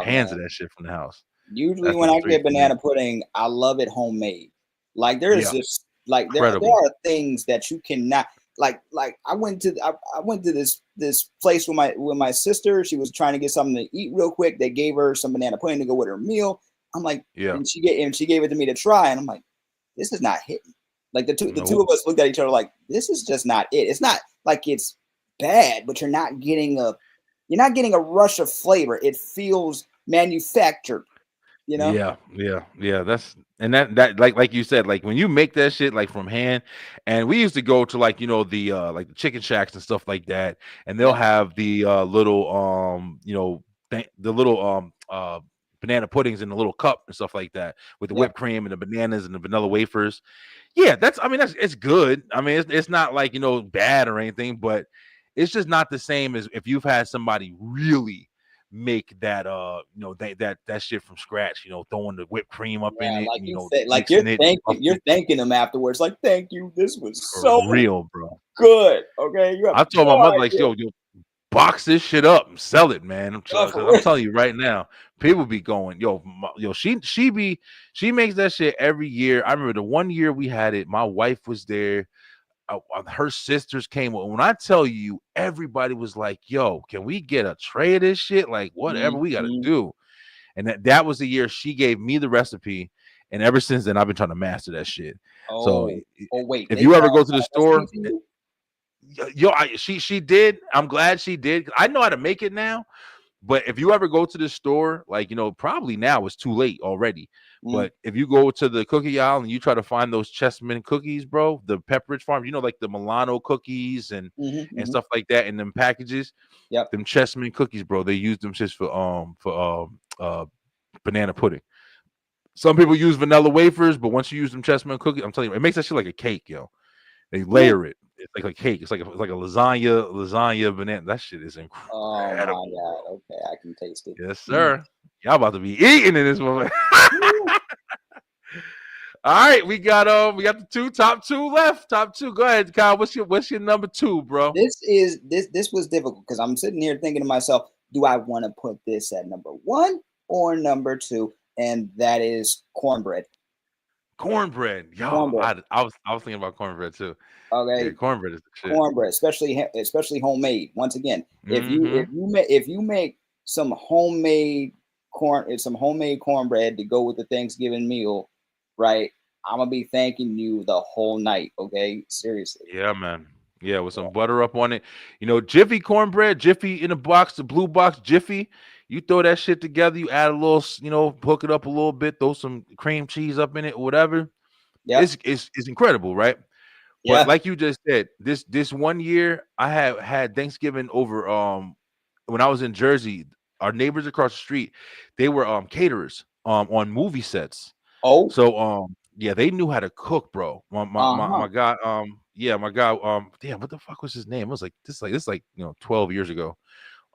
Pans of Man. that shit from the house. Usually That's when number I three get for me. banana pudding, I love it homemade. Like there's Yeah, this like there incredible. are things that you cannot like I went to this place with my sister. She was trying to get something to eat real quick. They gave her some banana pudding to go with her meal. I'm like, Yeah. and she gave it to me to try, and I'm like, this is not hitting. Like the two Nope. of us looked at each other like, this is just not it. It's not like it's bad, but you're not getting a rush of flavor. It feels manufactured, you know? Yeah. That's and that like you said, like when you make that shit like from hand, and we used to go to like the like the chicken shacks and stuff like that, and they'll Yeah, have the little the little banana puddings in the little cup and stuff like that with the yep, whipped cream and the bananas and the vanilla wafers. Yeah, that's it's good. I mean, it's not like bad or anything, but it's just not the same as if you've had somebody really make that that shit from scratch, throwing the whipped cream up in yeah. it, Like and like mixing it and you're thanking them afterwards. Like, thank you. This was for so real, bro. good. Okay, you have I told my no mother, like, idea. yo, box this shit up and sell it, man. Oh, 'Cause for I'm real. telling you right now, people be going, yo, she makes that shit every year. I remember the one year we had it, my wife was there. Her sisters came. When I tell you, everybody was like, "Yo, can we get a tray of this shit? Like, whatever we got to Mhm. do." And that was the year she gave me the recipe, and ever since then, I've been trying to master that shit. So Oh, oh, wait. if They you ever go passed to down the a recipe store, to you? she did. I'm glad she did. I know how to make it now. But if you ever go to the store, like probably now it's too late already. Mm, But if you go to the cookie aisle and you try to find those Chessman cookies, bro, the Pepperidge Farm, like the Milano cookies hmm and hmm stuff like that in them packages, Yep. them Chessman cookies, bro, they use them just for banana pudding. Some people use vanilla wafers, but once you use them Chessman cookies, I'm telling you, it makes that shit like a cake, yo. They Yeah. layer it. It's like a cake. It's like a lasagna banana. That shit is Oh my incredible, bro. God. Okay, I can taste it. Yes, Mm. sir. Y'all about to be eating in this moment. Woo. All right, we got the top two left. Top two. Go ahead, Kyle. What's your number two, bro? This was difficult because I'm sitting here thinking to myself, do I want to put this at number one or number two? And that is cornbread. Cornbread. Yo, Cornbread. I was thinking about cornbread too. Yeah, Okay, cornbread is the shit. cornbread, especially homemade. Once again, Mm-hmm. if you make some homemade some homemade cornbread to go with the Thanksgiving meal, right? I'm gonna be thanking you the whole night. Okay, seriously. Yeah, man. Yeah, with Yeah. some butter up on it. Jiffy cornbread, Jiffy in a box, the blue box, Jiffy. You throw that shit together, you add a little, hook it up a little bit, throw some cream cheese up in it or whatever. Yep. It's incredible, right? But Yeah. like you just said, this one year I had Thanksgiving over when I was in Jersey. Our neighbors across the street, they were caterers on movie sets. Oh. So yeah, they knew how to cook, bro. My Uh-huh. guy my guy damn, what the fuck was his name? It was like this like 12 years ago.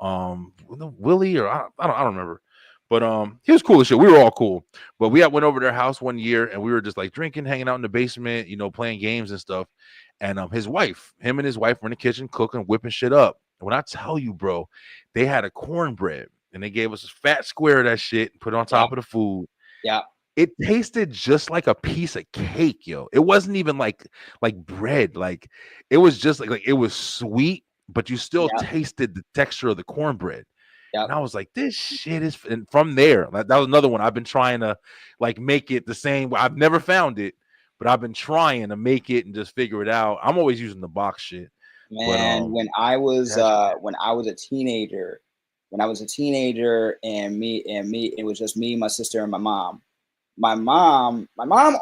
Willie or I don't remember. But he was cool as shit. We were all cool. But we went over to their house one year and we were just like drinking, hanging out in the basement, playing games and stuff. And him and his wife were in the kitchen cooking, whipping shit up. And when I tell you, bro, they had a cornbread and they gave us a fat square of that shit and put it on Yeah. top of the food. Yeah. It tasted just like a piece of cake, yo. It wasn't even like bread. Like it was just like it was sweet, but you still Yeah. tasted the texture of the cornbread. Yeah. And I was like, this shit is, and from there, that was another one. I've been trying to like make it the same. I've never found it, but I've been trying to make it and just figure it out. I'm always using the box shit. But Man, that shit, when I was a teenager, and it was just me, my sister, and my mom. My mom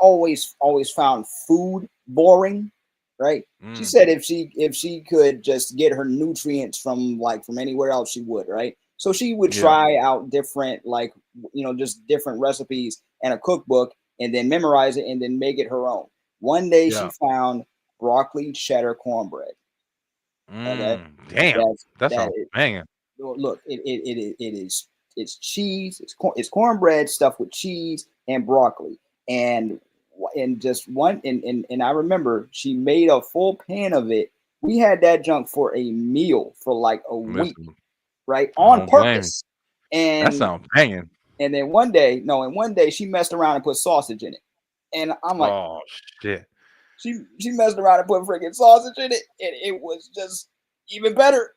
always found food boring, right? She mm, said if she could just get her nutrients from anywhere else, she would, right? So she would yeah, try out different just different recipes and a cookbook and then memorize it and then make it her own. One day she yeah. found broccoli cheddar cornbread. Okay, Damn, that's that that sounds banging. look, it's cheese, it's cornbread stuffed with cheese and broccoli, and just one and I remember she made a full pan of it. We had that junk for a meal for like a week, Listen, right? I On don't blame you. purpose. That And sounds banging. and then one day she messed around and put sausage in it. And I'm like, Oh shit. she messed around and put freaking sausage in it, and it was just even better.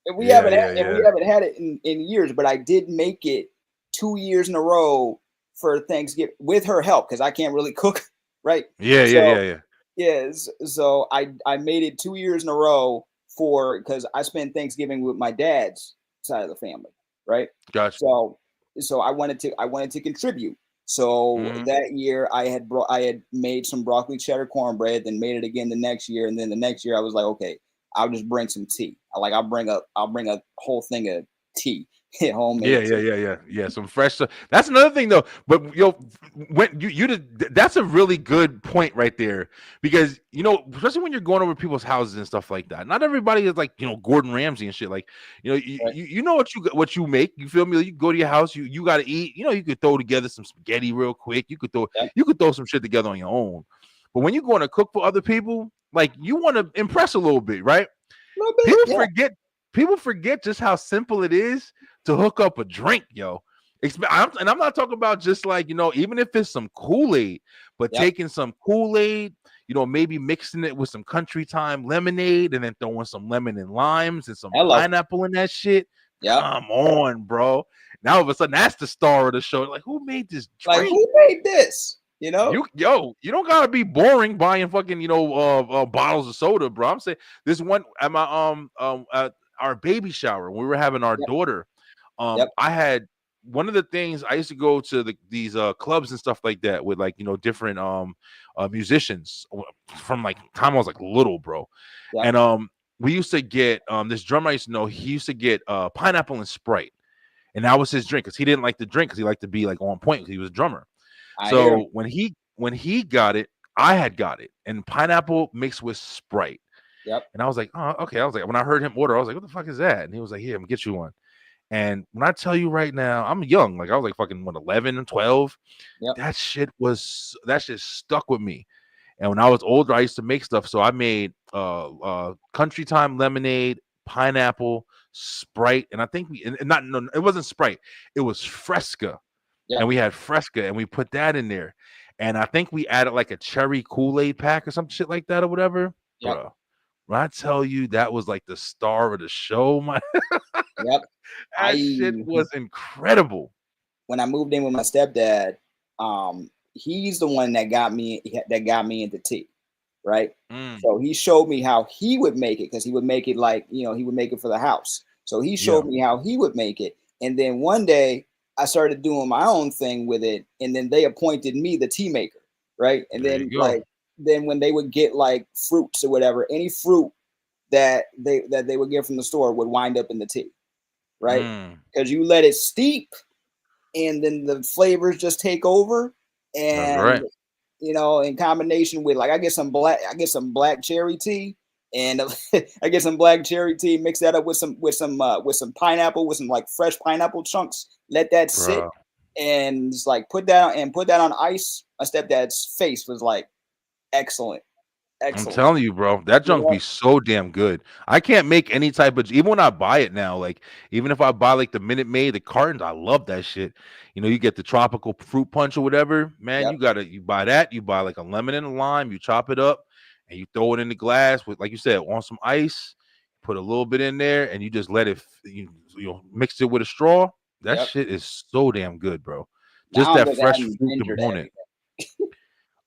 And Yeah, yeah, we yeah. haven't had it in years, but I did make it 2 years in a row for Thanksgiving with her help because I can't really cook, right? Yeah, yeah, So yeah, yeah. yes, so I made it 2 years in a row for because I spent Thanksgiving with my dad's side of the family, right? Gotcha. So I wanted to contribute. So Mhm. that year I had made some broccoli cheddar cornbread, then made it again the next year, and then the next year I was like, okay, I'll just bring some tea. I'll bring a whole thing of tea, Yeah, homemade yeah, tea. yeah, yeah, yeah. Some fresh stuff. That's another thing, though. But yo, when you did, that's a really good point right there because especially when you're going over people's houses and stuff like that. Not everybody is like Gordon Ramsay and shit. Like Right? you know what you make. You feel me? Like, you go to your house, you got to eat. You could throw together some spaghetti real quick. Yep. You could throw some shit together on your own. But when you're going to cook for other people, like you want to impress a little bit, right? A little bit, People yeah. forget people forget just how simple it is to hook up a drink, yo. And I'm not talking about just like, even if it's some Kool-Aid, but Yep. taking some Kool-Aid, maybe mixing it with some country time lemonade and then throwing some lemon and limes and some Hello. pineapple in that shit. Yep. Come on, bro. Now all of a sudden that's the star of the show. Like, who made this Like drink? who made this? You know? You don't gotta be boring buying fucking bottles of soda, bro. I'm saying this one at my at our baby shower when we were having our Yep. daughter. Yep. I had one of the things I used to go to these clubs and stuff like that with like different musicians from like time I was like little, bro. Yep. And we used to get this drummer I used to know. He used to get pineapple and Sprite, and that was his drink because he didn't like to drink because he liked to be like on point because he was a drummer. I hear him. So when he got it, I had got it, and pineapple mixed with Sprite. Yep. And I was like, oh, okay. I was like, when I heard him order, I was like, what the fuck is that? And he was like, here, I'm gonna get you one. And when I tell you right now, I'm young, like I was like fucking 11 and 12. Yep. That shit stuck with me. And when I was older, I used to make stuff. So I made country time lemonade, pineapple, Sprite, and I think it wasn't Sprite, it was Fresca. Yep. And we had Fresca and we put that in there. And I think we added like a cherry Kool-Aid pack or some shit like that or whatever. Yep. Bro, when I tell you that was like the star of the show, my Yep. that shit was incredible. When I moved in with my stepdad, he's the one that got me into tea, right? So he showed me how he would make it because he would make it like he would make it for the house. So he showed me how he would make it, and then one day I started doing my own thing with it, and then they appointed me the tea maker, right? And There then you go. then when they would get like fruits or whatever, any fruit that they would get from the store would wind up in the tea, right? Because you let it steep, and then the flavors just take over, That's and right. in combination with like I get some black cherry tea, and I get some black cherry tea, mix that up with some pineapple, with some like fresh pineapple chunks, let that sit, Bro. and just like put that on ice. My stepdad's face was like, excellent. I'm telling you, bro, that You junk know? be so damn good. I can't make any type of even when I buy it now, like even if I buy like the Minute Maid, the cartons, I love that shit. You get the tropical fruit punch or whatever, man. Yep. You buy that, you buy like a lemon and a lime, you chop it up, and you throw it in the glass with, like you said, on some ice, put a little bit in there, and you just let it mix it with a straw. That Yep. shit is so damn good, bro. Now Just I'm that just fresh adding fruit ginger to component. everything.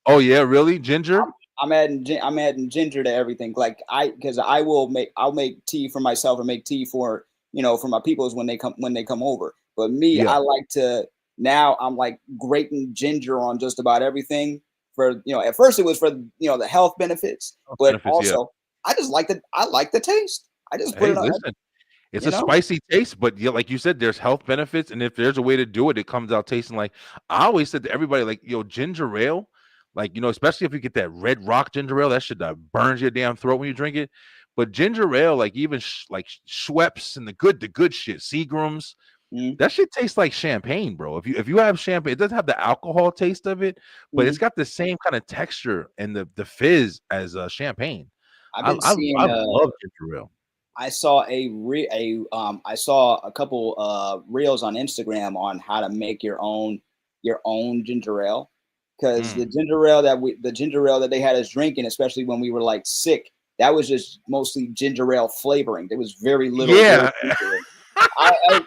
Oh yeah, really? Ginger? I'm adding ginger to everything. Like because I'll make tea for myself or make tea for for my peoples when they come over. But me, Yeah. I like to now I'm like grating ginger on just about everything for at first it was for the health benefits, but Benefits, yeah. also I like the taste. I just put Hey, it on. listen. It's a spicy taste, but yeah, like you said, there's health benefits, and if there's a way to do it, it comes out tasting like I always said to everybody, like ginger ale, like especially if you get that Red Rock ginger ale, that shit that burns your damn throat when you drink it. But ginger ale, like even like Schweppes and the good shit, Seagram's, that shit tastes like champagne, bro. If you have champagne, it doesn't have the alcohol taste of it, but it's got the same kind of texture and the fizz as champagne. I've I been I, seeing I love ginger ale. I saw I saw a couple reels on Instagram on how to make your own ginger ale, because the ginger ale that they had us drinking, especially when we were like sick, that was just mostly ginger ale flavoring. There was very little Yeah. real ginger ale.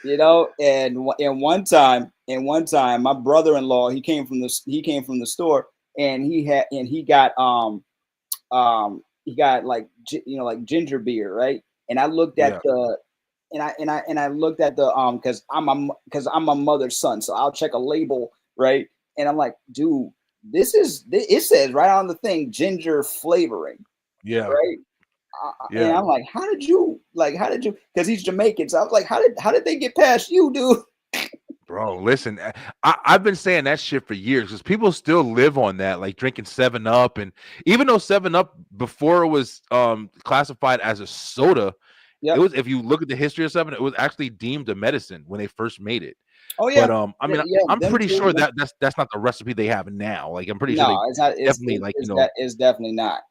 You know, and one time, my brother-in-law, he came from the store, and he got like like ginger beer, right? And I looked at Yeah. the and I looked at the because I'm my mother's son, so I'll check a label, right? And I'm like, dude, it says right on the thing ginger flavoring, Yeah. right? And I'm like, how did you? Because he's Jamaican, so I was like, how did they get past you, dude? Bro, listen, I've been saying that shit for years because people still live on that, like drinking 7-Up. And even though 7-Up before it was classified as a soda, Yep. it was, if you look at the history of 7, it was actually deemed a medicine when they first made it. Oh yeah. But I mean, Yeah, I'm them pretty two, sure them- that's not the recipe they have now. Like I'm pretty sure no, they it's not. definitely It's definitely not.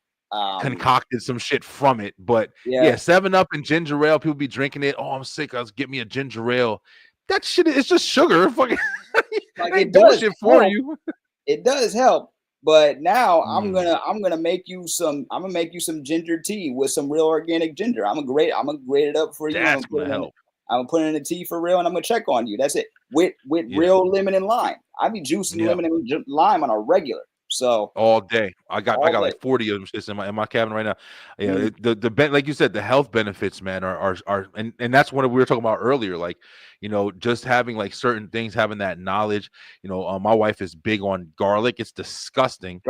concocted some shit from it. But Yeah. yeah, 7-Up and ginger ale, people be drinking it. Oh, I'm sick. Let's get me a ginger ale. That shit is just sugar. Fucking Like, it ain't it doing does shit for help. you. It does help, but now I'm Mm. gonna make you some ginger tea with some real organic ginger. I'm gonna grate it up for you. That's gonna help. I'm gonna put it in a tea for real, and I'm gonna check on you. That's it. With Yeah. real lemon and lime. I be juicing Yeah. lemon and lime on a regular. So All day. I got all day. like 40 of them shits in my cabinet right now. Yeah, Mhm. like you said, the health benefits, man, are and that's what we were talking about earlier. Like, just having like certain things, having that knowledge. My wife is big on garlic. It's disgusting,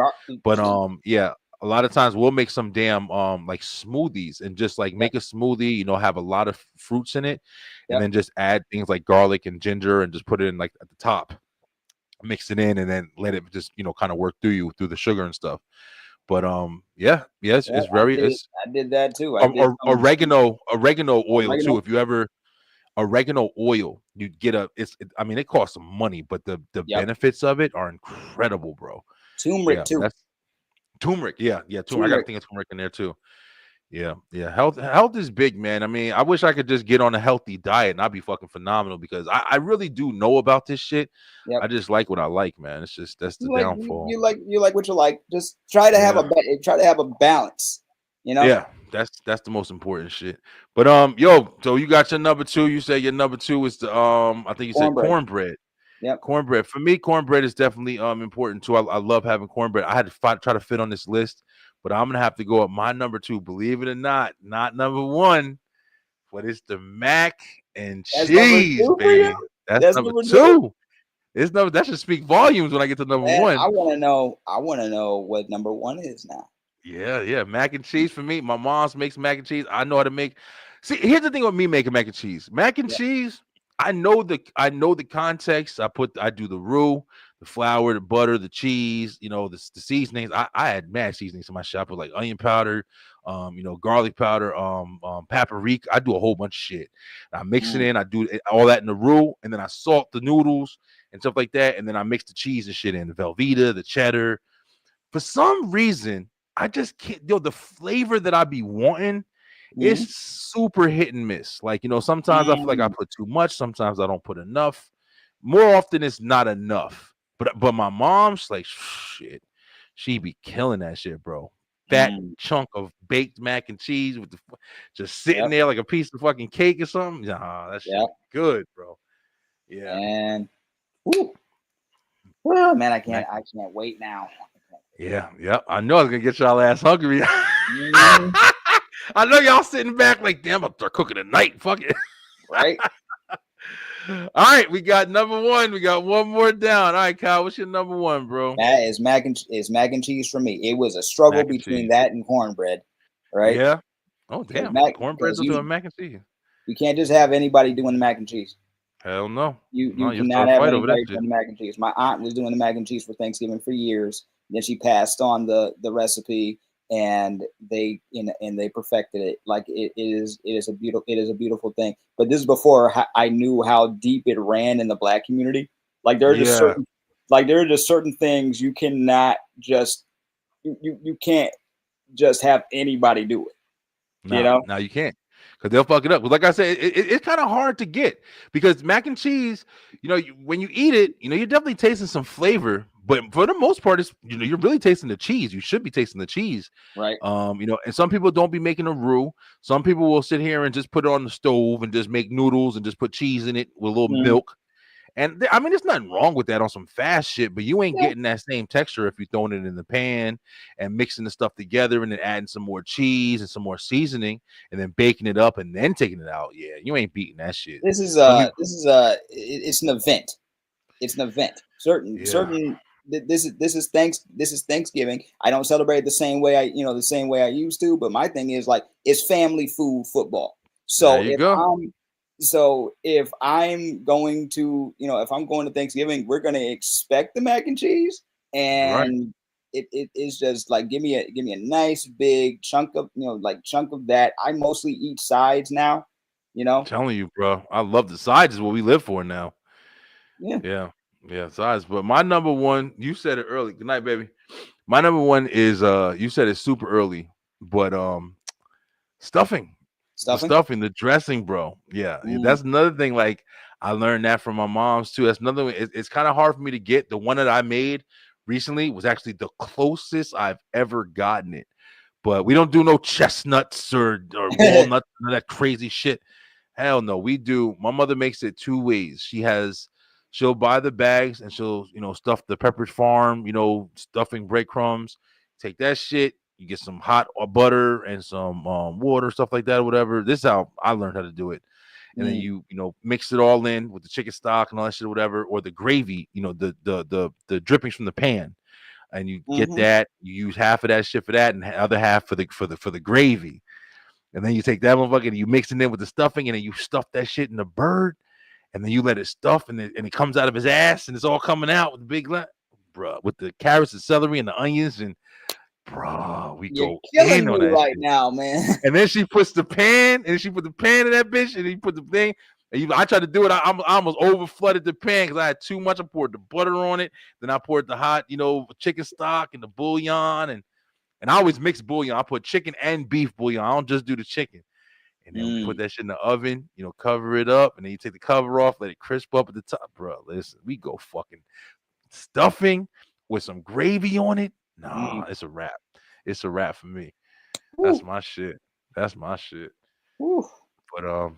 but yeah, a lot of times we'll make some damn like smoothies and just like make a smoothie. Have a lot of fruits in it, and Yep. then just add things like garlic and ginger and just put it in like at the top. Mix it in and then let it just kind of work through the sugar and stuff. But yes, Yeah, it's very it's I did that too. I did oregano oil too. oregano. If you ever oregano oil, you get I mean, it costs some money, but the Yep. benefits of it are incredible, bro. Turmeric Yeah, too. that's turmeric. Yeah, turmeric. I got to Turmeric. think of turmeric in there too. Yeah. Health is big, man. I mean, I wish I could just get on a healthy diet and I'd be fucking phenomenal because I really do know about this shit. Yep. I just like what I like, man. It's just that's the downfall. You like what you like. Just try to have a balance. Yeah, that's the most important shit. But so you got your number 2. You say your number 2 is the I think you said Cornbread. cornbread. Yep. Cornbread. For me, cornbread is definitely important too. I love having cornbread. I had to try to fit on this list, but I'm gonna have to go up my number 2. Believe it or not number 1, but it's the mac and That's number cheese, 2 for baby. you? That's number 2. It's number that should speak volumes when I get to number Man, 1. I want to know what number 1 is now. Yeah. Mac and cheese for me. My mom's makes mac and cheese. I know how to make. See, here's the thing with me making mac and cheese. Mac and cheese, I know the context. I do the roux, the flour, the butter, the cheese, the seasonings. I add mad seasonings to my shop with like onion powder, garlic powder, paprika. I do a whole bunch of shit. I mix it in, I do all that in the roux, and then I salt the noodles and stuff like that. And then I mix the cheese and shit in, the Velveeta, the cheddar. For some reason, I just can't. The flavor that I be wanting is super hit and miss. Like, sometimes I feel like I put too much. Sometimes I don't put enough. More often, it's not enough. But my mom's like, shit, she be killing that shit, bro. Fat chunk of baked mac and cheese with just sitting there like a piece of fucking cake or something. Nah, that shit good, bro. Yeah. And well, man, I can't wait now. Yeah. I know I was gonna get y'all ass hungry. I know y'all sitting back like, damn, I'll start cooking tonight. Fuck it. Right. All right, we got number 1. We got one more down. All right, Kyle, what's your number 1, bro? That is mac and cheese for me. It was a struggle between that and cornbread, right? Yeah. Oh damn, cornbread doing mac and cheese. You can't just have anybody doing the mac and cheese. Hell no. You cannot have anybody doing the mac and cheese. My aunt was doing the mac and cheese for Thanksgiving for years. Then she passed on the recipe, and they perfected it. Like it is a beautiful thing. But this is before I knew how deep it ran in the Black community. Like there are just Yeah. certain things you cannot just you can't just have anybody do it. You know? No, you can't, because they'll fuck it up. But like I said, it's kind of hard to get, because mac and cheese, when you eat it, you're definitely tasting some flavor. But for the most part, it's you're really tasting the cheese. You should be tasting the cheese, Right. And some people don't be making a roux. Some people will sit here and just put it on the stove and just make noodles and just put cheese in it with a little milk. And I mean, there's nothing wrong with that on some fast shit, but you ain't getting that same texture if you're throwing it in the pan and mixing the stuff together and then adding some more cheese and some more seasoning and then baking it up and then taking it out. Yeah, you ain't beating that shit. It's an event. It's an event. This is Thanksgiving. I don't celebrate the same way I used to, but my thing is like it's family food football. So there you go. if I'm going to, if I'm going to Thanksgiving, we're going to expect the mac and cheese, and it is just like give me a nice big chunk of that. I mostly eat sides now, I'm telling you, bro. I love the sides is what we live for now. Yeah. Yeah, sides. But my number one, you said it early. Good night, baby. My number one is you said it's super early, but stuffing. The stuffing, the dressing, bro. Yeah, that's another thing. Like I learned that from my mom's too. That's another one. It's kind of hard for me to get. The one that I made recently was actually the closest I've ever gotten it. But we don't do no chestnuts or walnuts, none of that crazy shit. Hell no. We do. My mother makes it two ways. She'll buy the bags and she'll stuff the Pepperidge Farm, stuffing breadcrumbs. Take that shit. You get some hot butter and some water, stuff like that, whatever. This is how I learned how to do it. And then you mix it all in with the chicken stock and all that shit, whatever, or the gravy, the drippings from the pan. And you get that. You use half of that shit for that, and the other half for the gravy. And then you take that motherfucker and you mix it in with the stuffing, and then you stuff that shit in the bird, and then you let it stuff, and it comes out of his ass, and it's all coming out with the big bro, with the carrots and celery and the onions, and bro, we go in on that right shit. now, man. And then she puts the pan, and she put the pan in that bitch, and you put the thing. And I tried to do it. I almost over flooded the pan because I had too much. I poured the butter on it. Then I poured the hot, chicken stock and the bouillon, and I always mix bouillon. I put chicken and beef bouillon. I don't just do the chicken. And then we put that shit in the oven, cover it up, and then you take the cover off, let it crisp up at the top. Bro, listen, we go fucking stuffing with some gravy on it. Nah, it's a wrap. It's a wrap for me. That's my shit. That's my shit. But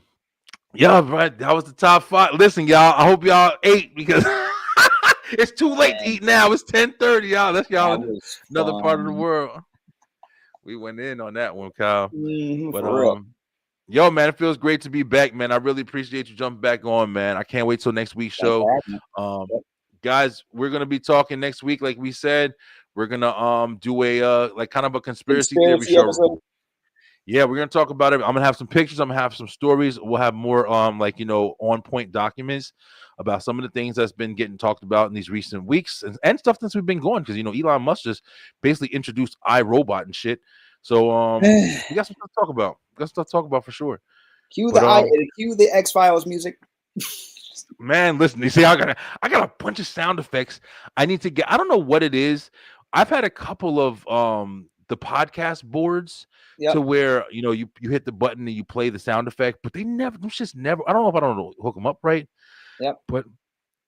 yeah, bro, that was the top 5. Listen, y'all, I hope y'all ate because it's too late to eat now. It's 10:30, y'all. That's y'all in another part of the world. We went in on that one, Kyle. But yo, man, it feels great to be back, man. I really appreciate you jumping back on, man. I can't wait till next week's show. Guys, we're gonna be talking next week, like we said. We're gonna do a like kind of a conspiracy theory show. Episode. Yeah, we're gonna talk about it. I'm gonna have some pictures. I'm gonna have some stories. We'll have more on point documents about some of the things that's been getting talked about in these recent weeks and stuff since we've been going, because Elon Musk just basically introduced iRobot and shit. So we got some stuff to talk about. For sure. Cue the X-Files music. Man, listen, you see, I got a bunch of sound effects. I need to get. I don't know what it is. I've had a couple of the podcast boards to where you hit the button and you play the sound effect, but they never. I don't know if I don't hook them up right. But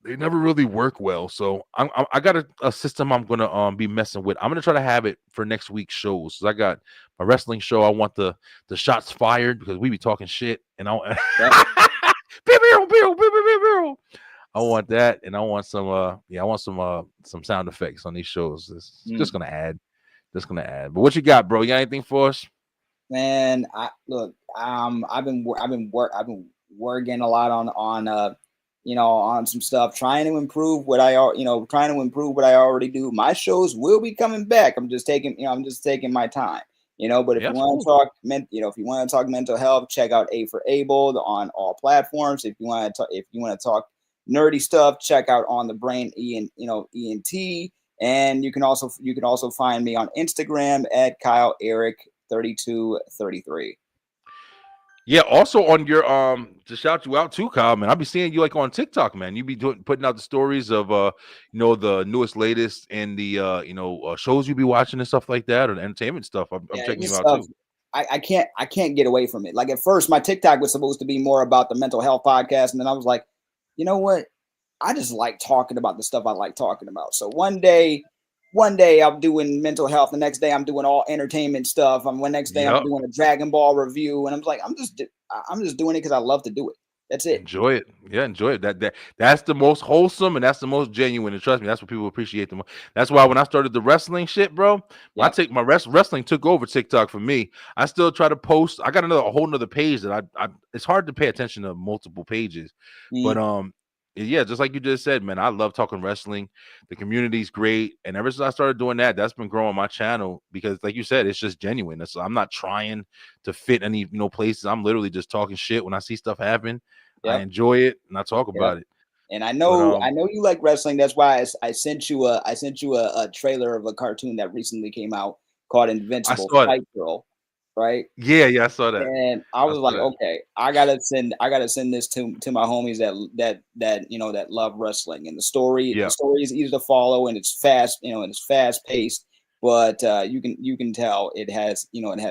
they never really work well. So I got a system I'm gonna be messing with. I'm gonna try to have it for next week's shows. So I got my wrestling show. I want the shots fired because we be talking shit, and I want that, and I want some sound effects on these shows. It's just gonna add. But what you got, bro? You got anything for us? Man, I've been working a lot on some stuff, trying to improve what I already do. My shows will be coming back. I'm just taking my time, but if you want to talk mental health, check out A for Able on all platforms. If you want to talk nerdy stuff, check out On the Brain ENT. And you can also find me on Instagram at Kyle Eric 3233. Yeah, also on your to shout you out too, Kyle, man. I'll be seeing you like on TikTok, man. You be putting out the stories of the newest, latest, and the shows you be watching and stuff like that, or the entertainment stuff. I'm checking This you out stuff, too. I can't get away from it. Like at first, my TikTok was supposed to be more about the mental health podcast, and then I was like, you know what? I just like talking about the stuff I like talking about. So one day I'm doing mental health. The next day I'm doing all entertainment stuff. Next day I'm doing a Dragon Ball review, and I'm like, I'm just doing it because I love to do it. That's it. Enjoy it. Yeah, enjoy it. That's the most wholesome and that's the most genuine. And trust me, that's what people appreciate the most. That's why when I started the wrestling shit, bro, my wrestling took over TikTok for me. I still try to post. I got a whole nother page that I it's hard to pay attention to multiple pages. But yeah, just like you just said, man, I love talking wrestling. The community's great. And ever since I started doing that, that's been growing my channel because like you said, it's just genuine. I'm not trying to fit any places. I'm literally just talking shit when I see stuff happen. I enjoy it and I talk about it. And I know you like wrestling. That's why I sent you a trailer of a cartoon that recently came out called Invincible Fight Girl, right? Yeah, I saw that. And I was like, okay, I gotta send this to my homies that love wrestling. And the story is easy to follow and it's fast, and it's fast paced, but you can tell it has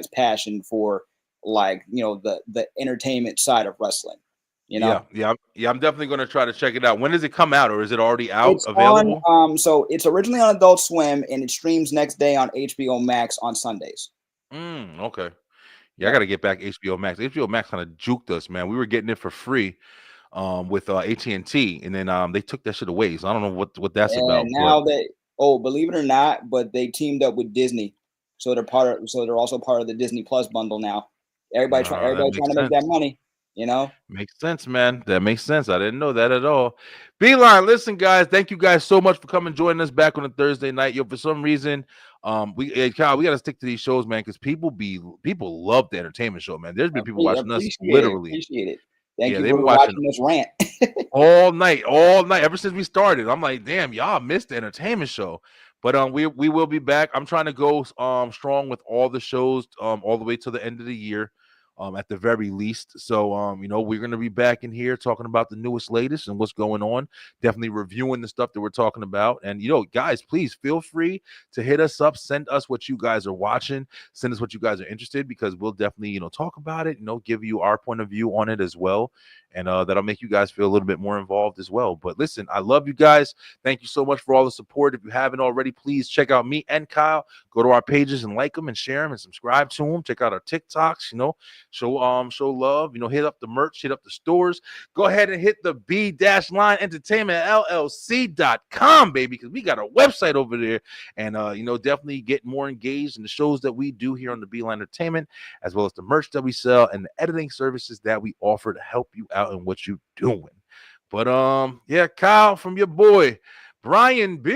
passion for the entertainment side of wrestling. Yeah, I'm definitely going to try to check it out. When does it come out, or is it already out available? So it's originally on Adult Swim, and it streams next day on HBO Max on Sundays. Okay. Yeah, I got to get back HBO Max. HBO Max kind of juked us, man. We were getting it for free, with AT&T, and then they took that shit away. So I don't know what that's about. Now believe it or not, but they teamed up with Disney, so they're also part of the Disney Plus bundle now. Everybody trying to make that money. Makes sense, man. That makes sense. I didn't know that at all. Beeline, listen, guys, thank you guys so much for coming joining us back on a Thursday night. For some reason, Kyle, we got to stick to these shows, man, because people love the entertainment show, man. There's been people watching us literally. Appreciate it. Thank you for watching this rant all night, ever since we started. I'm like, damn, y'all missed the entertainment show. But we will be back. I'm trying to go strong with all the shows all the way to the end of the year. At the very least. So, we're going to be back in here talking about the newest, latest and what's going on. Definitely reviewing the stuff that we're talking about. And, guys, please feel free to hit us up. Send us what you guys are watching. Send us what you guys are interested because we'll definitely, talk about it, give you our point of view on it as well. And that'll make you guys feel a little bit more involved as well. But listen, I love you guys. Thank you so much for all the support. If you haven't already, please check out me and Kyle. Go to our pages and like them and share them and subscribe to them. Check out our TikToks, show love, hit up the merch, hit up the stores. Go ahead and hit the B-Line Entertainment LLC.com, baby, because we got a website over there. And, definitely get more engaged in the shows that we do here on the Beeline Entertainment, as well as the merch that we sell and the editing services that we offer to help you out in what you're doing. But, Kyle, from your boy, Brian B.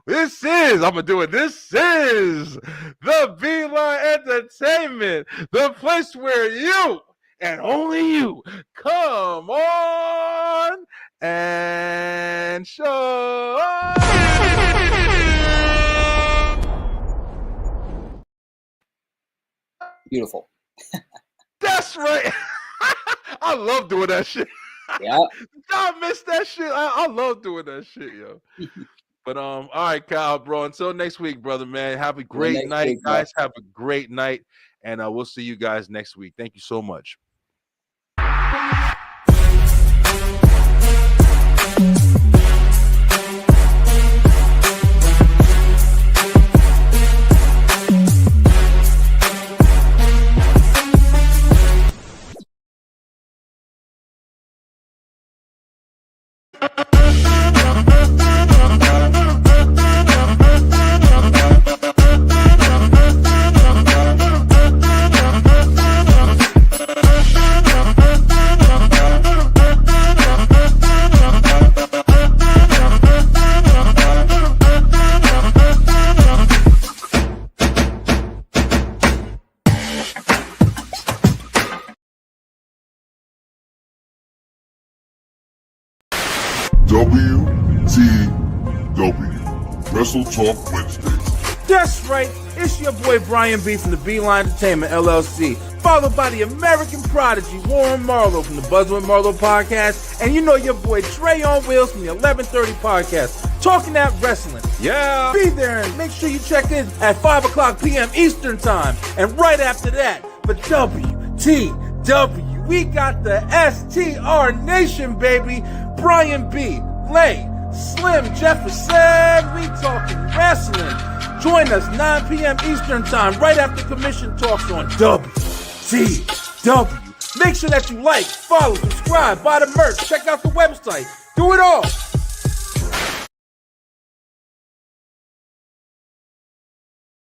This is the Beeline Entertainment, the place where you and only you come on and show. Beautiful. That's right. I love doing that shit. Yeah. I miss that shit. I love doing that shit, yo. But all right, Kyle, bro. Until next week, brother, man. Have a great night, guys. Have a great night, and we'll see you guys next week. Thank you so much. WTF. WTW, Wrestle Talk Wednesdays. That's right, it's your boy Brian B from the Beeline Entertainment LLC, followed by the American prodigy Warren Marlowe from the Buzz with Marlowe podcast, and you know your boy Trey on Wheels from the 1130 podcast, talking that wrestling. Yeah! Be there and make sure you check in at 5 o'clock p.m. Eastern Time, and right after that, for WTW, we got the STR Nation, baby! Brian B, Lay, Slim Jefferson, we talking wrestling. Join us 9 p.m. Eastern Time right after Commission Talks on WTW. Make sure that you like, follow, subscribe, buy the merch, check out the website. Do it all.